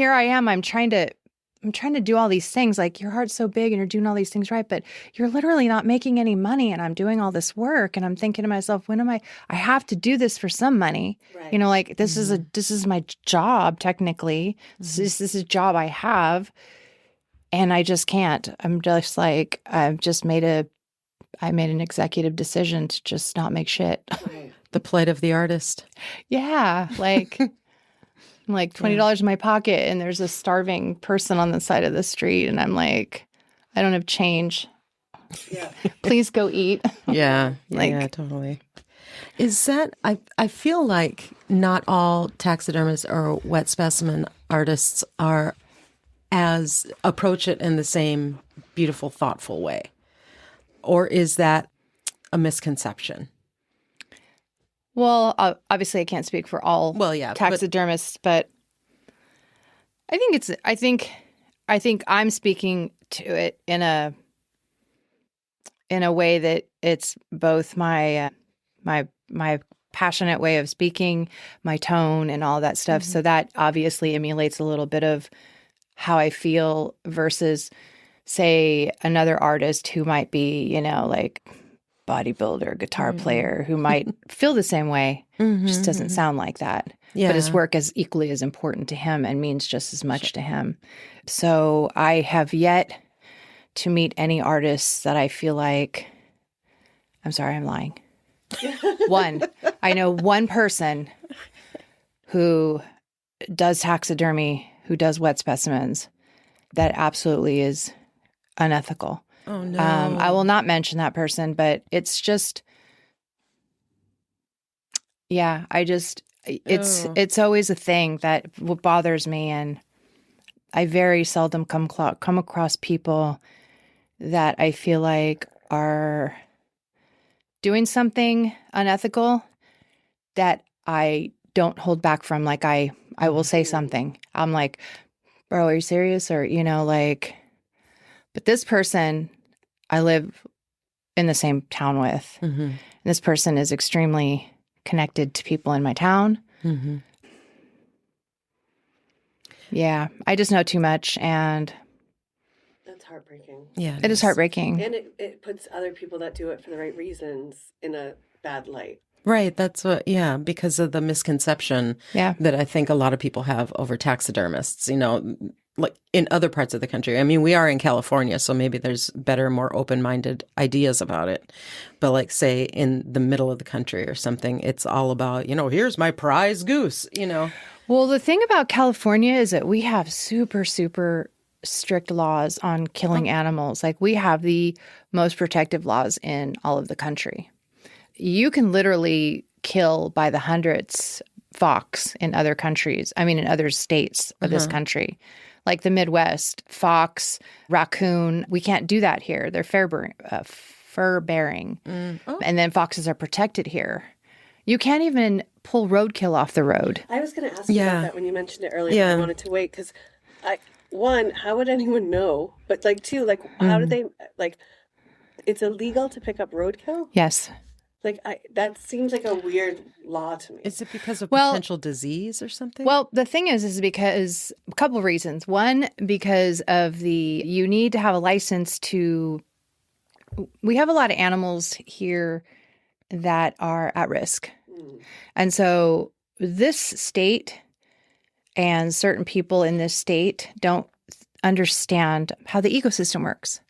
trying to do all these things. Like, your heart's so big and you're doing all these things right, but you're literally not making any money, and I'm doing all this work, and I'm thinking to myself, I have to do this for some money. Right. Like this is my job technically. This is a job I have, and I just can't. I'm just like, I made an executive decision to just not make shit. Right. The plight of the artist. Yeah, like $20 in my pocket, and there's a starving person on the side of the street, and I'm like, I don't have change. Yeah, please go eat. Yeah, totally. Is that I feel like not all taxidermists or wet specimen artists approach it in the same beautiful, thoughtful way, or is that a misconception? Well, obviously I can't speak for all taxidermists, but I think I'm speaking to it in a way that it's both my passionate way of speaking, my tone, and all that stuff. So that obviously emulates a little bit of how I feel versus, say, another artist who might be, like bodybuilder, guitar player who might feel the same way, just doesn't sound like that. Yeah. But his work is equally as important to him and means just as much to him. So I have yet to meet any artists that I feel like, I'm sorry, I'm lying. One. I know one person who does taxidermy, who does wet specimens, that absolutely is unethical. Oh, no. I will not mention that person, but it's just, yeah, it's always a thing that bothers me. And I very seldom come across people that I feel like are doing something unethical that I don't hold back from. Like I will say something. I'm like, bro, are you serious? Or, but this person I live in the same town with. And this person is extremely connected to people in my town. Yeah, I just know too much, and that's heartbreaking. Yeah, it is heartbreaking. And it puts other people that do it for the right reasons in a bad light. Right. That's because of the misconception that I think a lot of people have over taxidermists, like in other parts of the country. I mean, we are in California, so maybe there's better, more open-minded ideas about it. But like, say, in the middle of the country or something, it's all about, here's my prize goose, Well, the thing about California is that we have super, super strict laws on killing animals. Like, we have the most protective laws in all of the country. You can literally kill by the hundreds fox in other countries. I mean, in other states of this country. Like the Midwest, fox, raccoon. We can't do that here. They're fur-bearing. And then foxes are protected here. You can't even pull roadkill off the road. I was going to ask you about that when you mentioned it earlier. I wanted to wait because, one, how would anyone know? But two, how do they, it's illegal to pick up roadkill? Yes. That seems like a weird law to me. Is it because of potential disease or something? Well, the thing is because a couple of reasons. One, because of you need to have a license we have a lot of animals here that are at risk. And so this state and certain people in this state don't understand how the ecosystem works.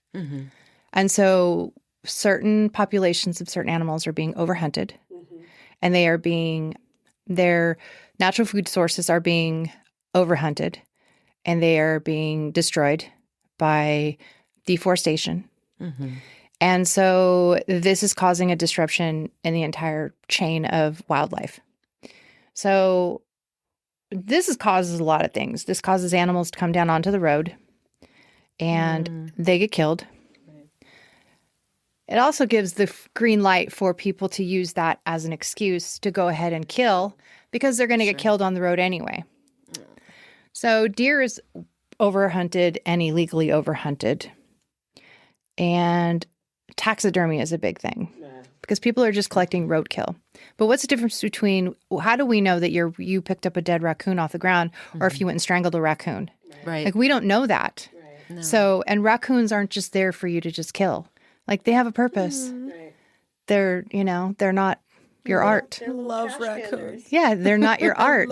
And so certain populations of certain animals are being overhunted, and their natural food sources are being overhunted, and they are being destroyed by deforestation. And so this is causing a disruption in the entire chain of wildlife. So this causes a lot of things. This causes animals to come down onto the road, and they get killed. It also gives the green light for people to use that as an excuse to go ahead and kill, because they're going to get killed on the road anyway. So deer is overhunted and illegally overhunted. And taxidermy is a big thing because people are just collecting roadkill. But what's the difference between, how do we know that you picked up a dead raccoon off the ground or if you went and strangled a raccoon? Right. Like, we don't know that. Right. No. So, and raccoons aren't just there for you to just kill. Like, they have a purpose. Right. They're not your art. I love raccoons. Yeah, they're not your art,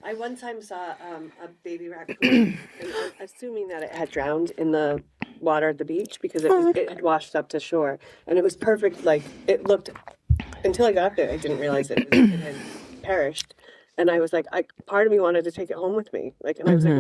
I one time saw a baby raccoon, and I'm assuming that it had drowned in the water at the beach because it had washed up to shore. And it was perfect. It looked, until I got there, I didn't realize it had perished. And I was like, part of me wanted to take it home with me. And I was like,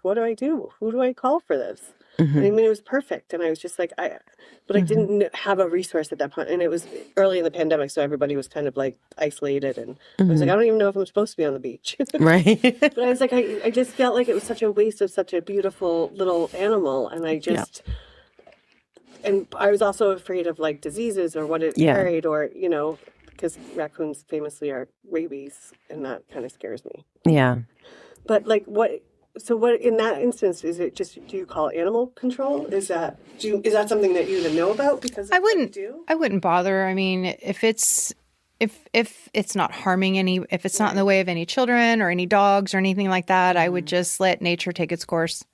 what do I do? Who do I call for this? And I mean, it was perfect. And I was just like, but I didn't have a resource at that point. And it was early in the pandemic, so everybody was kind of isolated. And I was like, I don't even know if I'm supposed to be on the beach. Right. But I was like, I just felt like it was such a waste of such a beautiful little animal. And I just, and I was also afraid of diseases or what it carried or, because raccoons famously are rabies, and that kind of scares me. Yeah. But what in that instance, is it just, do you call it animal control? Is that something that you even know about? Because I wouldn't bother. I mean, if it's not harming if it's not in the way of any children or any dogs or anything like that, I would just let nature take its course.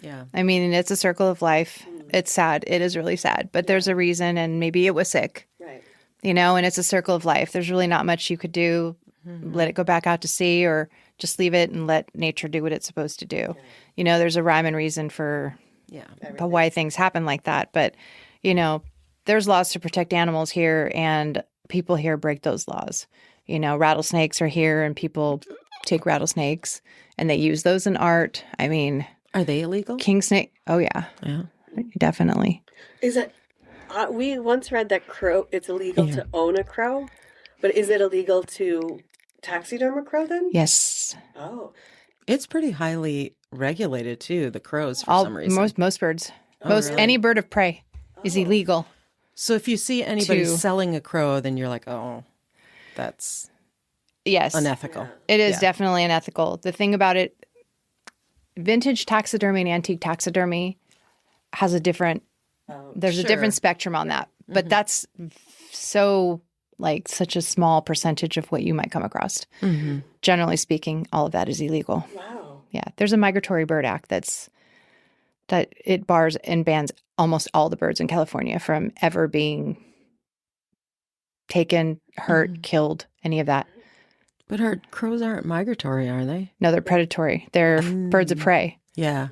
Yeah. I mean, it's a circle of life. It's sad. It is really sad. But there's a reason, and maybe it was sick. Right. And it's a circle of life. There's really not much you could do. Let it go back out to sea, or just leave it and let nature do what it's supposed to do. There's a rhyme and reason for why things happen like that. But, there's laws to protect animals here, and people here break those laws. Rattlesnakes are here, and people take rattlesnakes, and they use those in art. I mean, are they illegal? King snake. Oh, yeah. Yeah. Definitely. Is it? We once read that it's illegal to own a crow, but is it illegal to taxiderm a crow then? Yes. Oh. It's pretty highly regulated too, the crows for some reason. Most birds. Really? Any bird of prey is illegal. So if you see anybody selling a crow, then you're like, oh, that's unethical. Yeah. It is definitely unethical. The thing about it, vintage taxidermy and antique taxidermy has a different, there's a different spectrum on that. But that's so such a small percentage of what you might come across. Generally speaking, all of that is illegal. Wow. Yeah. There's a Migratory Bird Act that it bars and bans almost all the birds in California from ever being taken, hurt, killed, any of that. But our crows aren't migratory, are they? No, they're predatory. They're birds of prey. Yeah.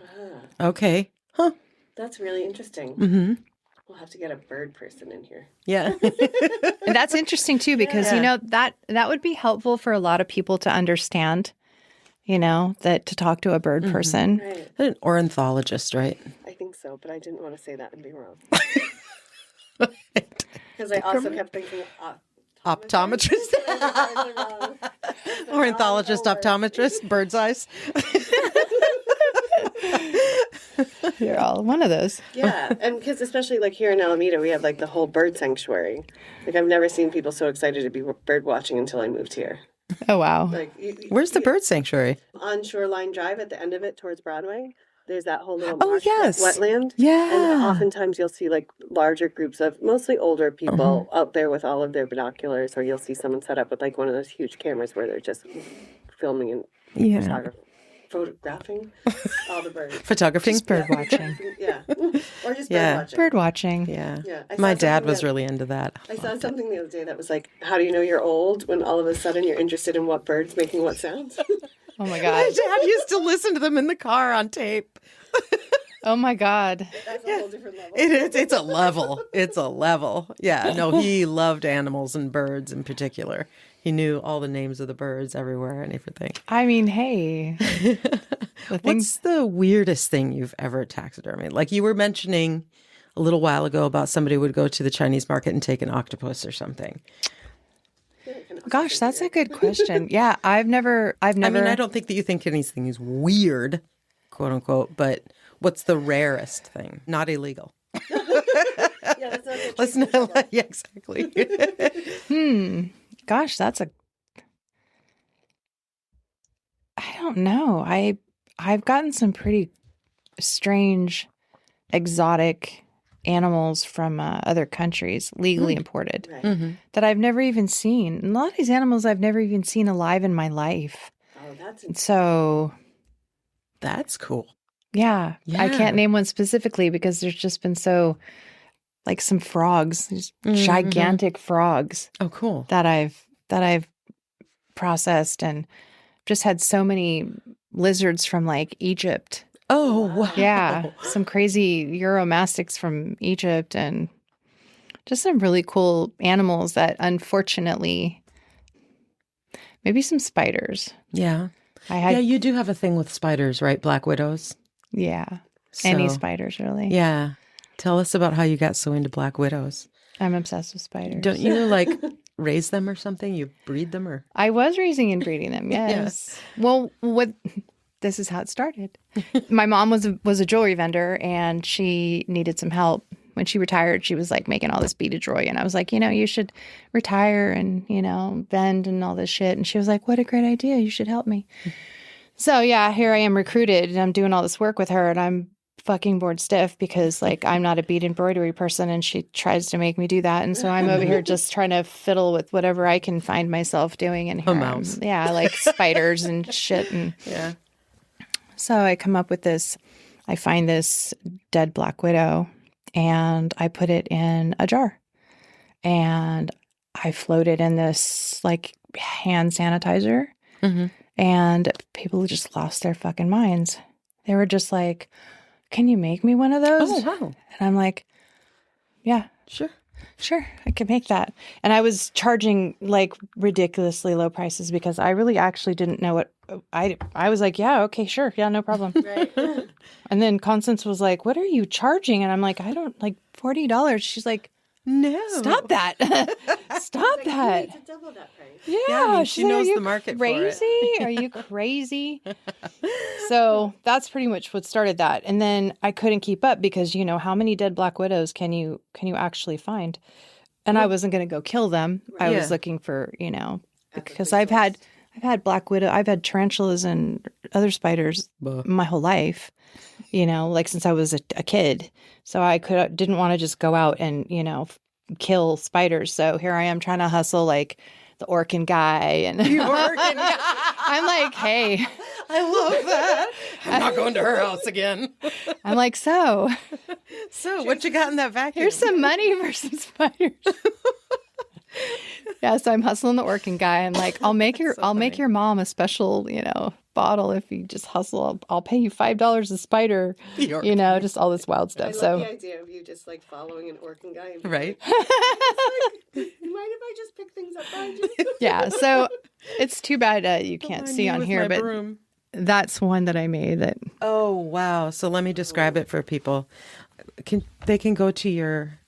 Okay. Huh. That's really interesting. Mm-hmm. We'll have to get a bird person in here. Yeah. And that's interesting too, because, that would be helpful for a lot of people to understand, that to talk to a bird person. Right. An ornithologist, right? I think so, but I didn't want to say that and be wrong. Because I also kept thinking optometrist. Ornithologist, optometrist, bird's eyes. You're all one of those. Yeah, and because especially here in Alameda, we have the whole bird sanctuary. I've never seen people so excited to be bird watching until I moved here. Oh, wow. Where's the bird sanctuary? On Shoreline Drive at the end of it towards Broadway. There's that whole little marsh wetland. Yeah. And oftentimes you'll see larger groups of mostly older people out there with all of their binoculars, or you'll see someone set up with one of those huge cameras where they're just filming and photographing all the birds. Photographing? Just bird watching. Yeah. Or just bird watching. Bird watching. Yeah. My dad was really into that. I saw something the other day that was how do you know you're old when all of a sudden you're interested in what bird's making what sounds? Oh my God. My dad used to listen to them in the car on tape. Oh my God. That's a whole different level. It's a level. It's a level. Yeah. No, he loved animals and birds in particular. He knew all the names of the birds everywhere and everything. I mean, hey. What's the weirdest thing you've ever taxidermied? You were mentioning a little while ago about somebody would go to the Chinese market and take an octopus or something. Gosh, that's a good question. Yeah, I've never. I mean, I don't think that you think anything is weird, quote unquote, but what's the rarest thing? Not illegal. Yeah, let's not. Yeah, exactly. Gosh, I don't know. I've gotten some pretty strange, exotic animals from other countries, legally imported, that I've never even seen. And a lot of these animals I've never even seen alive in my life. Oh, that's cool. Yeah. I can't name one specifically because there's just been some frogs, these gigantic frogs. Oh, cool. That I've processed, and just had so many lizards from Egypt. Oh, wow. Yeah. Some crazy Uromastics from Egypt, and just some really cool animals that unfortunately, maybe some spiders. Yeah. You do have a thing with spiders, right? Black widows. Yeah. Any spiders, really. Yeah. Tell us about how you got so into black widows. I'm obsessed with spiders. Don't you raise them or something? You breed them or? I was raising and breeding them, yes. Well, this is how it started. My mom was a jewelry vendor, and she needed some help. When she retired, she was making all this beaded jewelry. And I was like, you should retire and, vend and all this shit. And she was like, what a great idea. You should help me. So yeah, here I am recruited, and I'm doing all this work with her, and I'm fucking bored stiff because I'm not a bead embroidery person, and she tries to make me do that. And so I'm over here just trying to fiddle with whatever I can find myself doing. And here mouse. Spiders and shit. And so I come up with this. I find this dead black widow and I put it in a jar. And I floated in this like hand sanitizer. Mm-hmm. And people just lost their fucking minds. They were just like, can you make me one of those? Oh, wow. And I'm like, yeah, Sure. I can make that. And I was charging like ridiculously low prices because I really actually didn't know what I was like, yeah, okay, sure. Yeah, no problem. Right. And then Constance was like, what are you charging? And I'm like, I don't like $40. She's like, No. stop that. Stop that. You need to double that price. Yeah, I mean, she she's like, knows "Are you the market for crazy? Are you crazy? So that's pretty much what started that. And then I couldn't keep up because, you know, how many dead black widows can you actually find? And I wasn't going to go kill them. I was looking for, you know, because I've had black widow, I've had tarantulas and other spiders my whole life, you know, like since I was a kid. So I didn't want to just go out and, you know, kill spiders. So here I am trying to hustle like the Orkin guy. And I'm like, hey. I love that. I'm not going to her house again. I'm like, so what you got in that vacuum? here's some money for some spiders. Yeah, so I'm hustling the Orkin guy. I'm like, I'll make your mom a special, you know, bottle if you just hustle. I'll pay you $5 a spider. You know, just all this wild stuff. I love the idea of you just like following an Orkin guy. And Right. Like, you mind if I just pick things up behind you? Yeah, so it's too bad you can't see on here, but that's one that I made that. Oh, wow. So let me describe it for people. They can go to your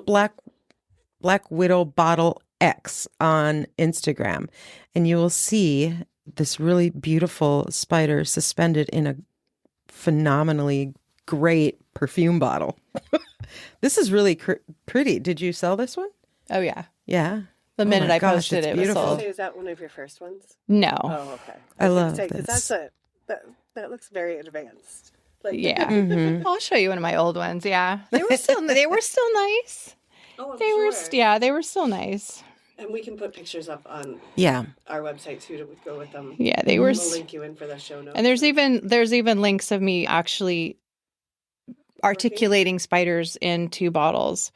Black Widow Bottle X on Instagram, and you will see this really beautiful spider suspended in a phenomenally great perfume bottle. This is really pretty. Did you sell this one? Oh, yeah. Yeah. The minute I posted it, beautiful. was sold. Is that one of your first ones? No. Oh, okay. I love because this. that looks very advanced. Like, Yeah. Mm-hmm. I'll show you one of my old ones. Yeah. They were still nice. Oh, I'm They sure. were they were still nice. And we can put pictures up on our website too to go with them. Yeah, they were. We'll link you in for the show notes. And there's even links of me actually articulating spiders in 2 bottles,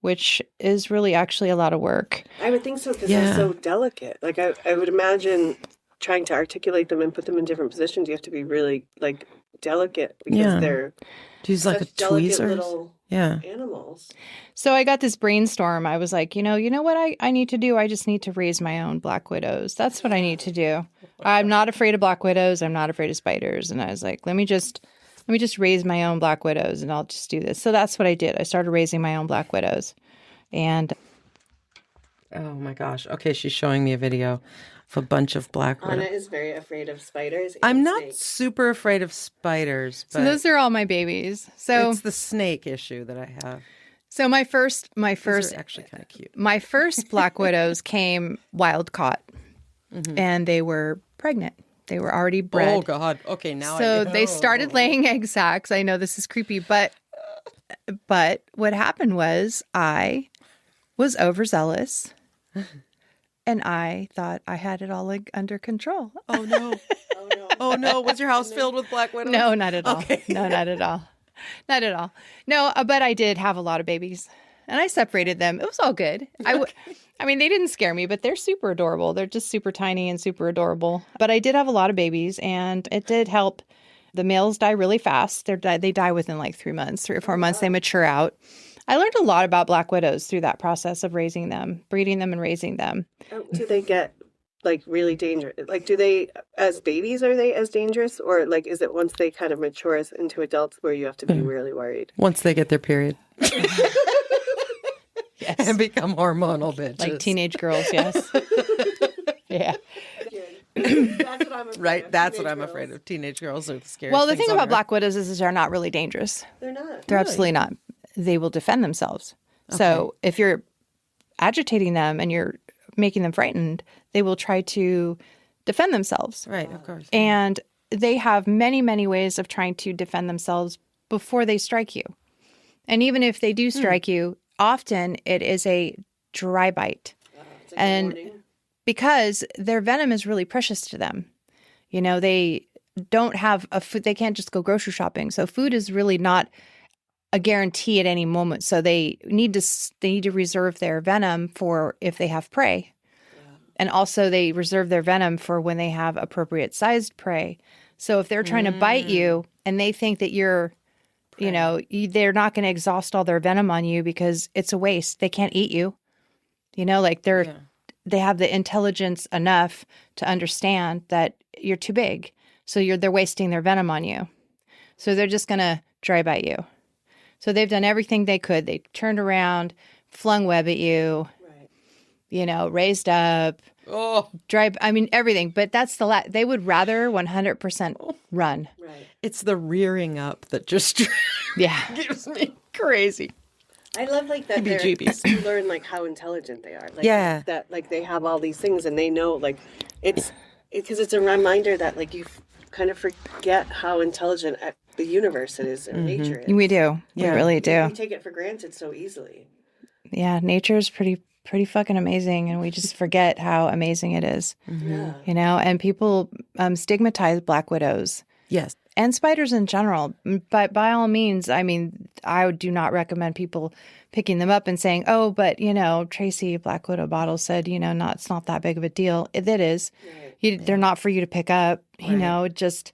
which is really actually a lot of work. I would think so because they're so delicate. Like I would imagine trying to articulate them and put them in different positions. You have to be really like delicate because they're use like a tweezer. Little animals. So I got this brainstorm. I was like, you know what I need to do? I just need to raise my own black widows. That's what I need to do. I'm not afraid of black widows. I'm not afraid of spiders. And I was like, let me just raise my own black widows and I'll just do this. So that's what I did. I started raising my own black widows. And oh my gosh. Okay, she's showing me a video of a bunch of black widows. Ana is very afraid of spiders. And I'm not snakes. super afraid of spiders, but so those are all my babies. So it's the snake issue that I have. So my first These are actually kind of cute. My first black widows came wild caught, and they were pregnant. They were already bred. Oh God! Okay, now so they started laying egg sacs. I know this is creepy, but what happened was I was overzealous, and I thought I had it all under control. Oh no! Oh no! Was your house filled with black widows? No, not at all. Okay. No, not at all. Not at all. No, but I did have a lot of babies, and I separated them. It was all good. I mean, they didn't scare me, but they're super adorable. They're just super tiny and super adorable. But I did have a lot of babies, and it did help. The males die really fast. They die within like 3 months, 3 or 4 months. They mature out. I learned a lot about black widows through that process of raising them, breeding them and raising them. Do they get like really dangerous? Like, do they, as babies, are they as dangerous? Or like, is it once they kind of mature into adults where you have to be really worried? Once they get their period. Yes. And become hormonal bitches. Like teenage girls, yes. Yeah. That's what I'm afraid Right, of. that's Teenage what I'm girls. afraid of. Teenage girls are the scariest. Well, the things thing on about earth. black widows is they're not really dangerous. They're not. They're absolutely not. They will defend themselves. So if you're agitating them and you're making them frightened, they will try to defend themselves. Right, of course. And they have many, many ways of trying to defend themselves before they strike you. And even if they do strike you, often it is a dry bite. It's like And a warning. because their venom is really precious to them. You know, they don't have a food. They can't just go grocery shopping. So food is really not a guarantee at any moment. So they need to reserve their venom for if they have prey. Yeah. And also they reserve their venom for when they have appropriate sized prey. So if they're trying to bite you and they think that you're, you know, they're not going to exhaust all their venom on you because it's a waste. They can't eat you. You know, like they have the intelligence enough to understand that you're too big. So they're wasting their venom on you. So they're just going to dry bite you. So they've done everything they could. They turned around, flung web at you, you know, raised up, everything. But that's they would rather 100% run. Right. It's the rearing up that just gives me crazy. I love like that you learn like how intelligent they are. Like, that like they have all these things and they know like because it's a reminder that like you kind of forget how intelligent the universe is and nature is. We do. We really do. We take it for granted so easily. Yeah, nature is pretty fucking amazing, and we just forget how amazing it is. Yeah. You know, and people stigmatize black widows. Yes. And spiders in general. But by all means, I mean, I do not recommend people picking them up and saying, oh, but, you know, Tracy, Black Widow Bottle said, you know, it's not that big of a deal. It is. Right. They're not for you to pick up. Right. You know, just,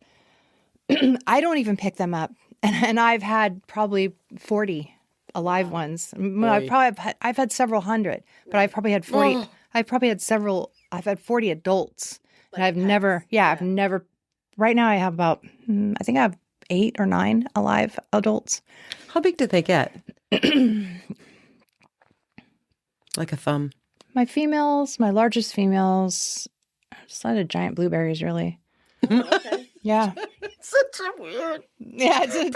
I don't even pick them up. And I've had probably 40 alive ones. I've had several hundred, but I've probably had 40. I've had 40 adults. Like and I've never, right now I have about, I think I have 8 or 9 alive adults. How big did they get? Like a thumb. My largest females, just had giant blueberries, really. Oh, okay. Yeah. Such a weird. Yeah. I would have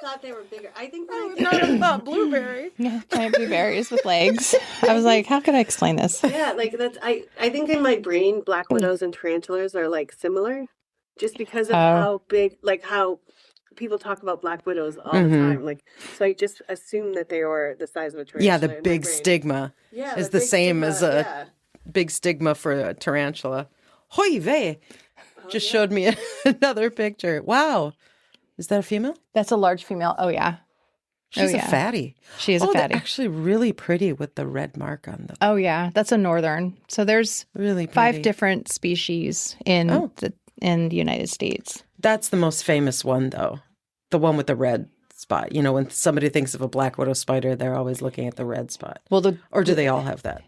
thought they were bigger. I would not have thought blueberry. Yeah, giant blueberries with legs. I was like, how could I explain this? Yeah, like that's. I think in my brain, black widows and tarantulas are like similar, just because of how big, like how people talk about black widows all the time. Like, so I just assume that they were the size of a tarantula. Yeah, the big stigma is the same as a big stigma for a tarantula. Hoi vey. Just showed me another picture. Wow. Is that a female? That's a large female. Oh, yeah. She's a fatty. She is a fatty. They're actually really pretty with the red mark on them. Oh, yeah. That's a northern. So there's really 5 different species in the United States. That's the most famous one, though. The one with the red spot. You know, when somebody thinks of a black widow spider, they're always looking at the red spot. Well, or do they all have that?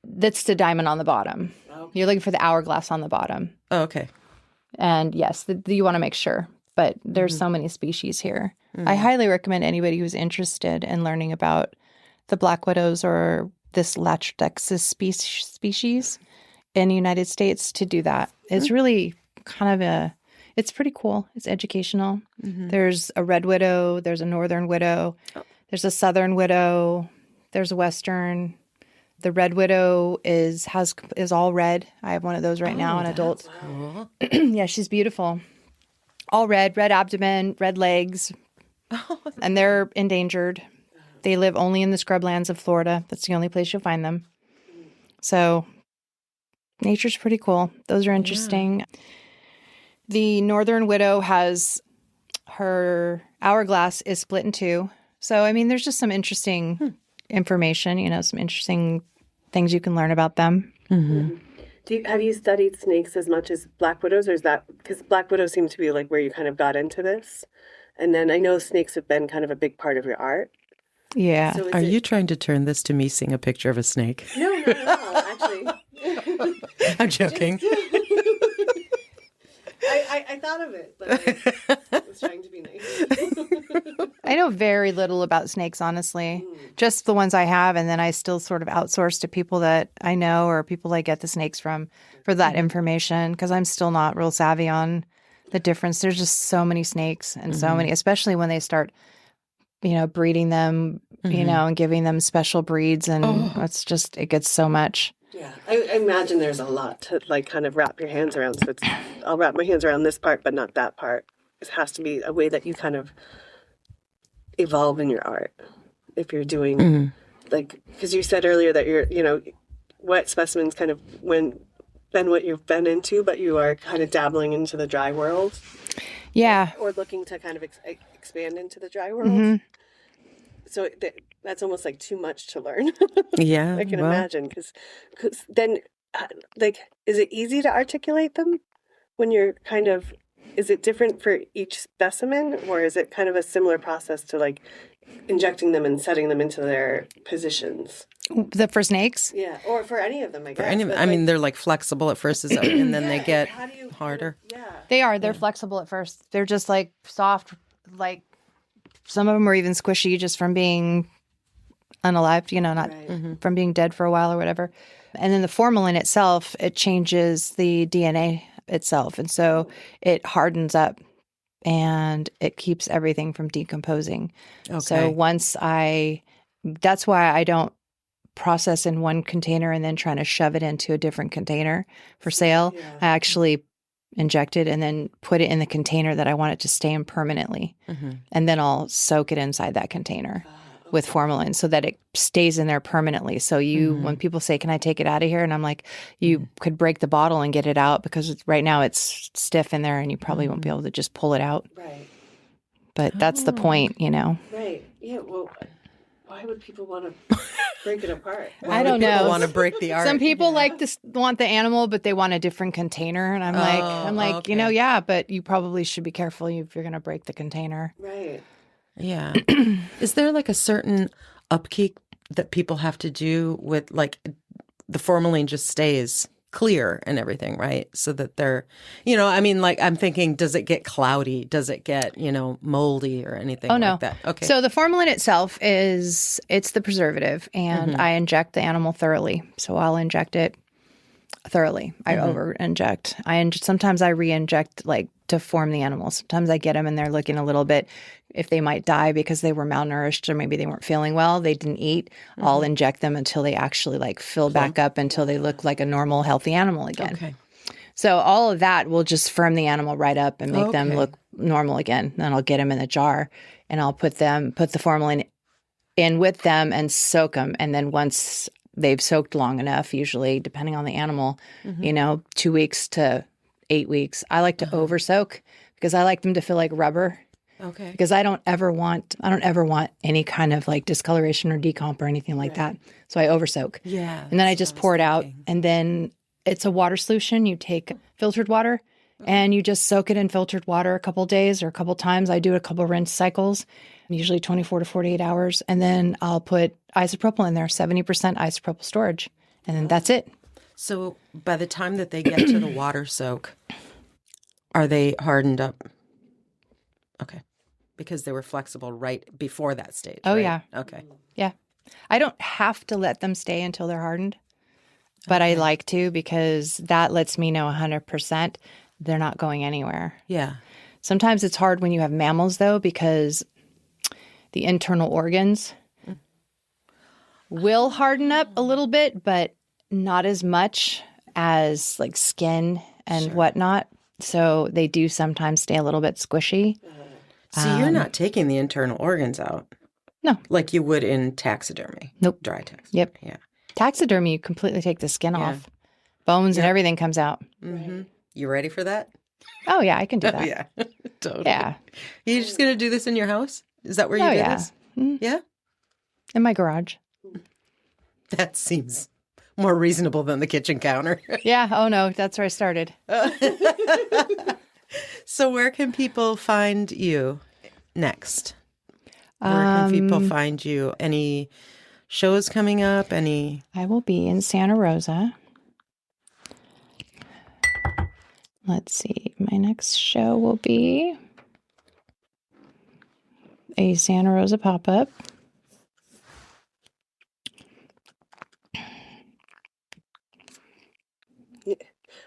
That's the diamond on the bottom. Oh. You're looking for the hourglass on the bottom. Oh, okay. And yes, you want to make sure. But there's so many species here. I highly recommend anybody who's interested in learning about the black widows or this Latrodexis species in the United States to do that. It's really kind of it's pretty cool. It's educational. There's a red widow. There's a northern widow. There's a southern widow. There's a western. The red widow is all red. I have one of those right now, an adult. Wow. Yeah, she's beautiful. All red abdomen, red legs, and they're endangered. They live only in the scrublands of Florida. That's the only place you'll find them. So nature's pretty cool. Those are interesting. Yeah. The northern widow has her hourglass is split in 2. So, I mean, there's just some interesting information, you know, some interesting things you can learn about them. Have you studied snakes as much as black widows, or is that because black widows seem to be like where you kind of got into this? And then I know snakes have been kind of a big part of your art. Yeah. So are you trying to turn this to me seeing a picture of a snake? No, not at all, actually. I'm joking. I thought of it, but I was trying to be nice. I know very little about snakes, honestly. Just the ones I have, and then I still sort of outsource to people that I know or people I get the snakes from for that information because I'm still not real savvy on the difference. There's just so many snakes and so many, especially when they start, you know, breeding them, you know, and giving them special breeds, and it gets so much. Yeah, I imagine there's a lot to like kind of wrap your hands around. So I'll wrap my hands around this part, but not that part. It has to be a way that you kind of evolve in your art. If you're doing like, because you said earlier that you're, you know, wet specimens kind of been what you've been into, but you are kind of dabbling into the dry world. Yeah. Or looking to kind of expand into the dry world. so that's almost like too much to learn. Yeah. I can imagine because then, like, is it easy to articulate them when you're kind of, is it different for each specimen, or is it kind of a similar process to like injecting them and setting them into their positions? For snakes? Yeah, or for any of them, I guess. For any of them, I mean, they're like flexible at first, and then they get harder. They are. They're flexible at first. They're just like soft, like some of them are even squishy just from being unalived, not from being dead for a while or whatever. And then the formalin itself, it changes the DNA itself. And so it hardens up and it keeps everything from decomposing. Okay. So that's why I don't process in one container and then trying to shove it into a different container for sale. Yeah. I actually inject it and then put it in the container that I want it to stay in permanently. And then I'll soak it inside that container with formalin so that it stays in there permanently. So when people say, can I take it out of here? And I'm like, you could break the bottle and get it out because right now it's stiff in there and you probably won't be able to just pull it out. Right. But that's the point, Right. Yeah. Well, why would people want to break it apart? I don't know. Want to break the art. Some people want the animal, but they want a different container. And I'm like, okay. But you probably should be careful if you're going to break the container. Right. Yeah. Is there like a certain upkeep that people have to do with like the formalin just stays clear and everything, right? So that they're, like I'm thinking, does it get cloudy? Does it get, moldy or anything like that? Okay. So the formalin itself it's the preservative and I inject the animal thoroughly. So I'll inject it thoroughly. I over inject. Sometimes I re-inject like to form the animal. Sometimes I get them and they're looking a little bit, if they might die because they were malnourished or maybe they weren't feeling well, they didn't eat, I'll inject them until they actually like fill back up until they look like a normal, healthy animal again. Okay. So all of that will just firm the animal right up and make them look normal again. Then I'll get them in a jar and I'll put the formalin in with them and soak them. And then once they've soaked long enough, usually depending on the animal, 2 weeks to 8 weeks, I like to over soak because I like them to feel like rubber. Okay. Because I don't ever want any kind of like discoloration or decomp or anything like that. So I over soak. Yeah. And then I just pour it out. And then it's a water solution. You take filtered water and you just soak it in filtered water a couple days or a couple times. I do a couple rinse cycles, usually 24 to 48 hours. And then I'll put isopropyl in there, 70% isopropyl storage. And then that's it. So by the time that they get to the water soak, are they hardened up? Okay. Because they were flexible right before that stage. Oh, right? Yeah. Okay. Yeah. I don't have to let them stay until they're hardened, but I like to because that lets me know 100% they're not going anywhere. Yeah. Sometimes it's hard when you have mammals, though, because the internal organs will harden up a little bit, but not as much as like skin and whatnot. So they do sometimes stay a little bit squishy. So you're not taking the internal organs out? No. Like you would in taxidermy? Nope. Dry taxidermy? Yep. Yeah. Taxidermy, you completely take the skin off. Bones and everything comes out. Mm-hmm. You ready for that? Oh, yeah, I can do that. Oh, yeah. Totally. Yeah. You're just going to do this in your house? Is that where you do this? Mm-hmm. Yeah? In my garage. That seems more reasonable than the kitchen counter. Yeah. Oh, no. That's where I started. So where can people find you next? Where can people find you? Any shows coming up? I will be in Santa Rosa. Let's see. My next show will be a Santa Rosa pop-up.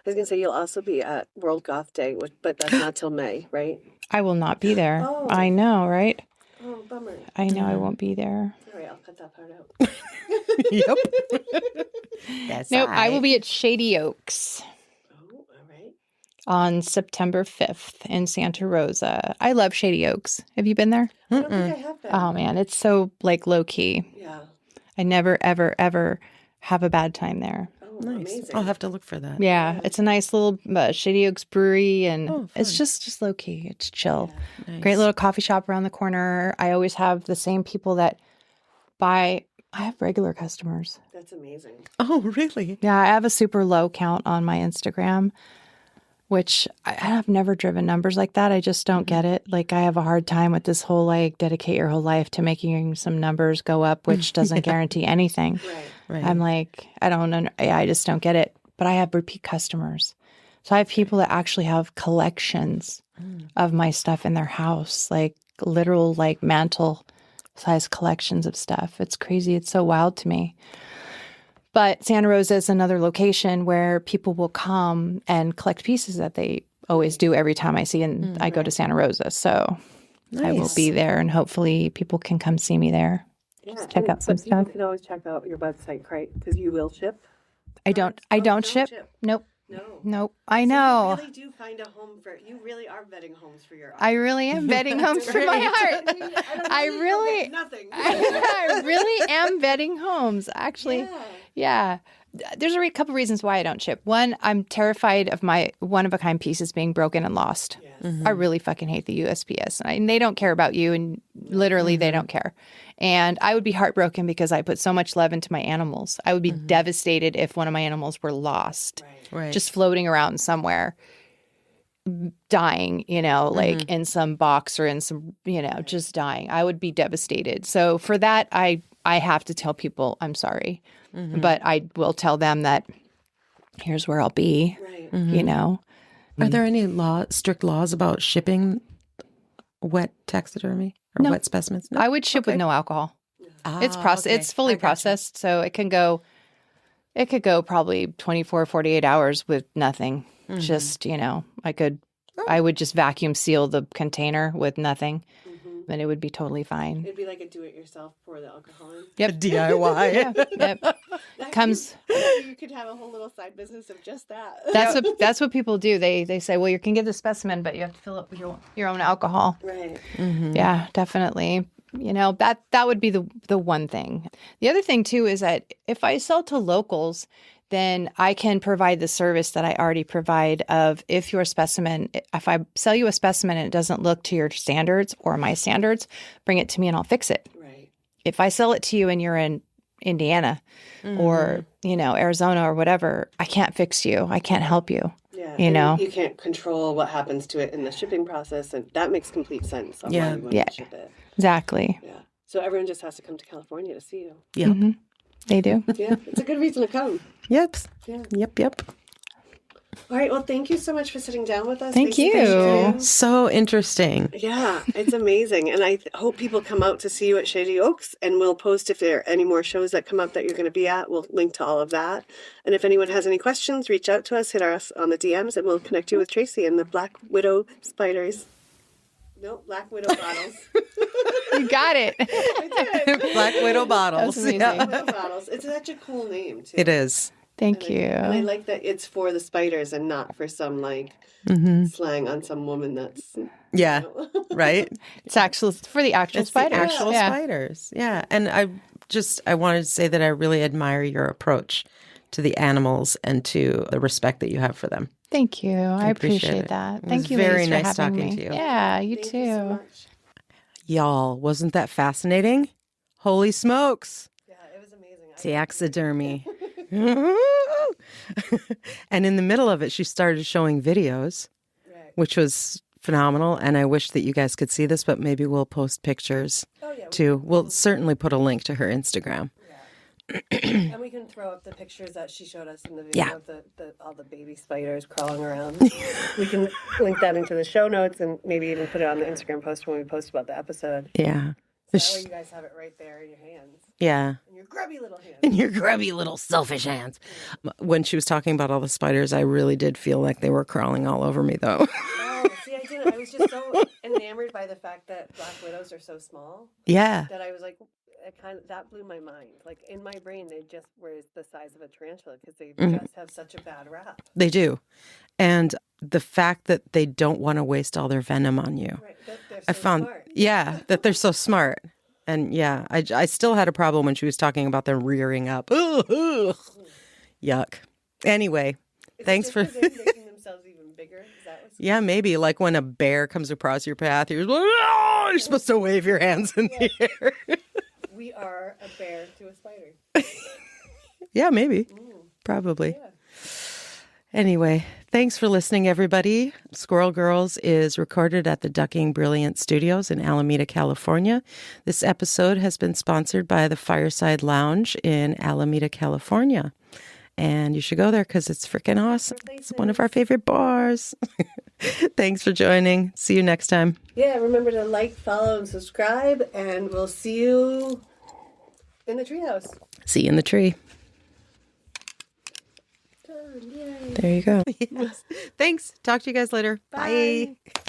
I was going to say you'll also be at World Goth Day, but that's not till May, right? I will not be there. Oh. I know, right? Oh, bummer. I know I won't be there. All right, I'll cut that part out. Yep. That's nope, I will be at Shady Oaks. Oh, all right. On September 5th in Santa Rosa. I love Shady Oaks. Have you been there? I don't think I have been. Oh, man, it's so like low key. Yeah. I never, ever, ever have a bad time there. Nice. Amazing. I'll have to look for that. Yeah, it's a nice little Shady Oaks brewery, and it's just low key. It's chill. Yeah. Nice. Great little coffee shop around the corner. I always have the same people that I have regular customers. That's amazing. Oh, really? Yeah, I have a super low count on my Instagram, which I have never driven numbers like that. I just don't get it. Like, I have a hard time with this whole, like, dedicate your whole life to making some numbers go up, which doesn't guarantee anything. Right. I'm like, I don't know. I just don't get it. But I have repeat customers. So I have people that actually have collections of my stuff in their house, like literal, like mantle size collections of stuff. It's crazy. It's so wild to me. But Santa Rosa is another location where people will come and collect pieces that they always do every time I see, and I go to Santa Rosa. So I will be there, and hopefully people can come see me there. Yeah, Just check out some stuff. You can always check out your website, right? Because you will ship. I don't ship. Nope. No. Nope. I know. You really do find a home for. You really are vetting homes for your. I really am vetting homes for my heart. I really, nothing. I really am vetting homes. Actually, yeah. There's a couple reasons why I don't ship. One, I'm terrified of my one-of-a-kind pieces being broken and lost. Yes. I really fucking hate the USPS. And they don't care about you, and literally they don't care. And I would be heartbroken because I put so much love into my animals. I would be devastated if one of my animals were lost, just floating around somewhere, dying, like in some box or in some, just dying. I would be devastated. So for that, I have to tell people I'm sorry. But I will tell them that here's where I'll be, Are there any strict laws about shipping wet taxidermy or wet specimens? No? I would ship with no alcohol. It's It's fully processed, so it could go probably 24, 48 hours with nothing. Just, I would just vacuum seal the container with nothing. And it would be totally fine. It'd be like a do-it-yourself, pour the alcohol in. Yep. DIY. Yep. Comes. You could have a whole little side business of just that. That's what people do. They say, well, you can give the specimen, but you have to fill up with your own alcohol. Right. Yeah, definitely. That would be the one thing. The other thing too is that if I sell to locals, then I can provide the service that I already provide of if your specimen, if I sell you a specimen and it doesn't look to your standards or my standards, bring it to me and I'll fix it. Right. If I sell it to you and you're in Indiana or, Arizona or whatever, I can't fix you. I can't help you. Yeah. You can't control what happens to it in the shipping process. And that makes complete sense on why you want to ship it. Exactly. Yeah. So everyone just has to come to California to see you. Yeah. They do. Yeah. It's a good reason to come. Yep. Yeah. Yep. All right. Well, thank you so much for sitting down with us. Thank you. So interesting. Yeah, it's amazing. And I hope people come out to see you at Shady Oaks, and we'll post if there are any more shows that come up that you're going to be at. We'll link to all of that. And if anyone has any questions, reach out to us, hit us on the DMs, and we'll connect you with Tracy and the Black Widow spiders. No, Black Widow bottles. You got it. I did. Black Widow Bottles. That's amazing. Black Widow bottles. It's such a cool name, too. It is. Thank you. And I like that it's for the spiders and not for some slang on some woman that's Right. It's actually for the actual spiders. The actual spiders. Yeah. And I wanted to say that I really admire your approach to the animals and to the respect that you have for them. Thank you. I appreciate that. Thank you. Very ladies, nice for having talking me. to you. Yeah, you Thank too. you so much. Y'all, wasn't that fascinating? Holy smokes. Yeah, it was amazing. Taxidermy. And in the middle of it, she started showing videos, which was phenomenal. And I wish that you guys could see this, but maybe we'll post pictures too. We'll certainly put a link to her Instagram. And we can throw up the pictures that she showed us in the video of all the baby spiders crawling around. We can link that into the show notes and maybe even put it on the Instagram post when we post about the episode. Yeah. So that way you guys have it right there in your hands. Yeah. In your grubby little hands. In your grubby little selfish hands. When she was talking about all the spiders, I really did feel like they were crawling all over me, though. Oh, see, I didn't. I was just so enamored by the fact that black widows are so small. Yeah. That I was like, that blew my mind. Like in my brain, they just were the size of a tarantula because they just have such a bad rap. They do. And the fact that they don't want to waste all their venom on you. Right. That they're so smart. That they're so smart. And I still had a problem when she was talking about them rearing up. Ugh. Yuck. Anyway, thanks for making themselves even bigger. Is that what's maybe like when a bear comes across your path, you're supposed to wave your hands in the air. We are a bear to a spider. Yeah, maybe. Probably. Yeah. Anyway, thanks for listening, everybody. Squirrel Girls is recorded at the Ducking Brilliant Studios in Alameda, California. This episode has been sponsored by the Fireside Lounge in Alameda, California. And you should go there because it's freaking awesome. It's one of our favorite bars. Thanks for joining. See you next time. Yeah, remember to like, follow, and subscribe, and we'll see you in the treehouse. See you in the tree. Done, yay. There you go. Yes. Thanks. Talk to you guys later. Bye. Bye.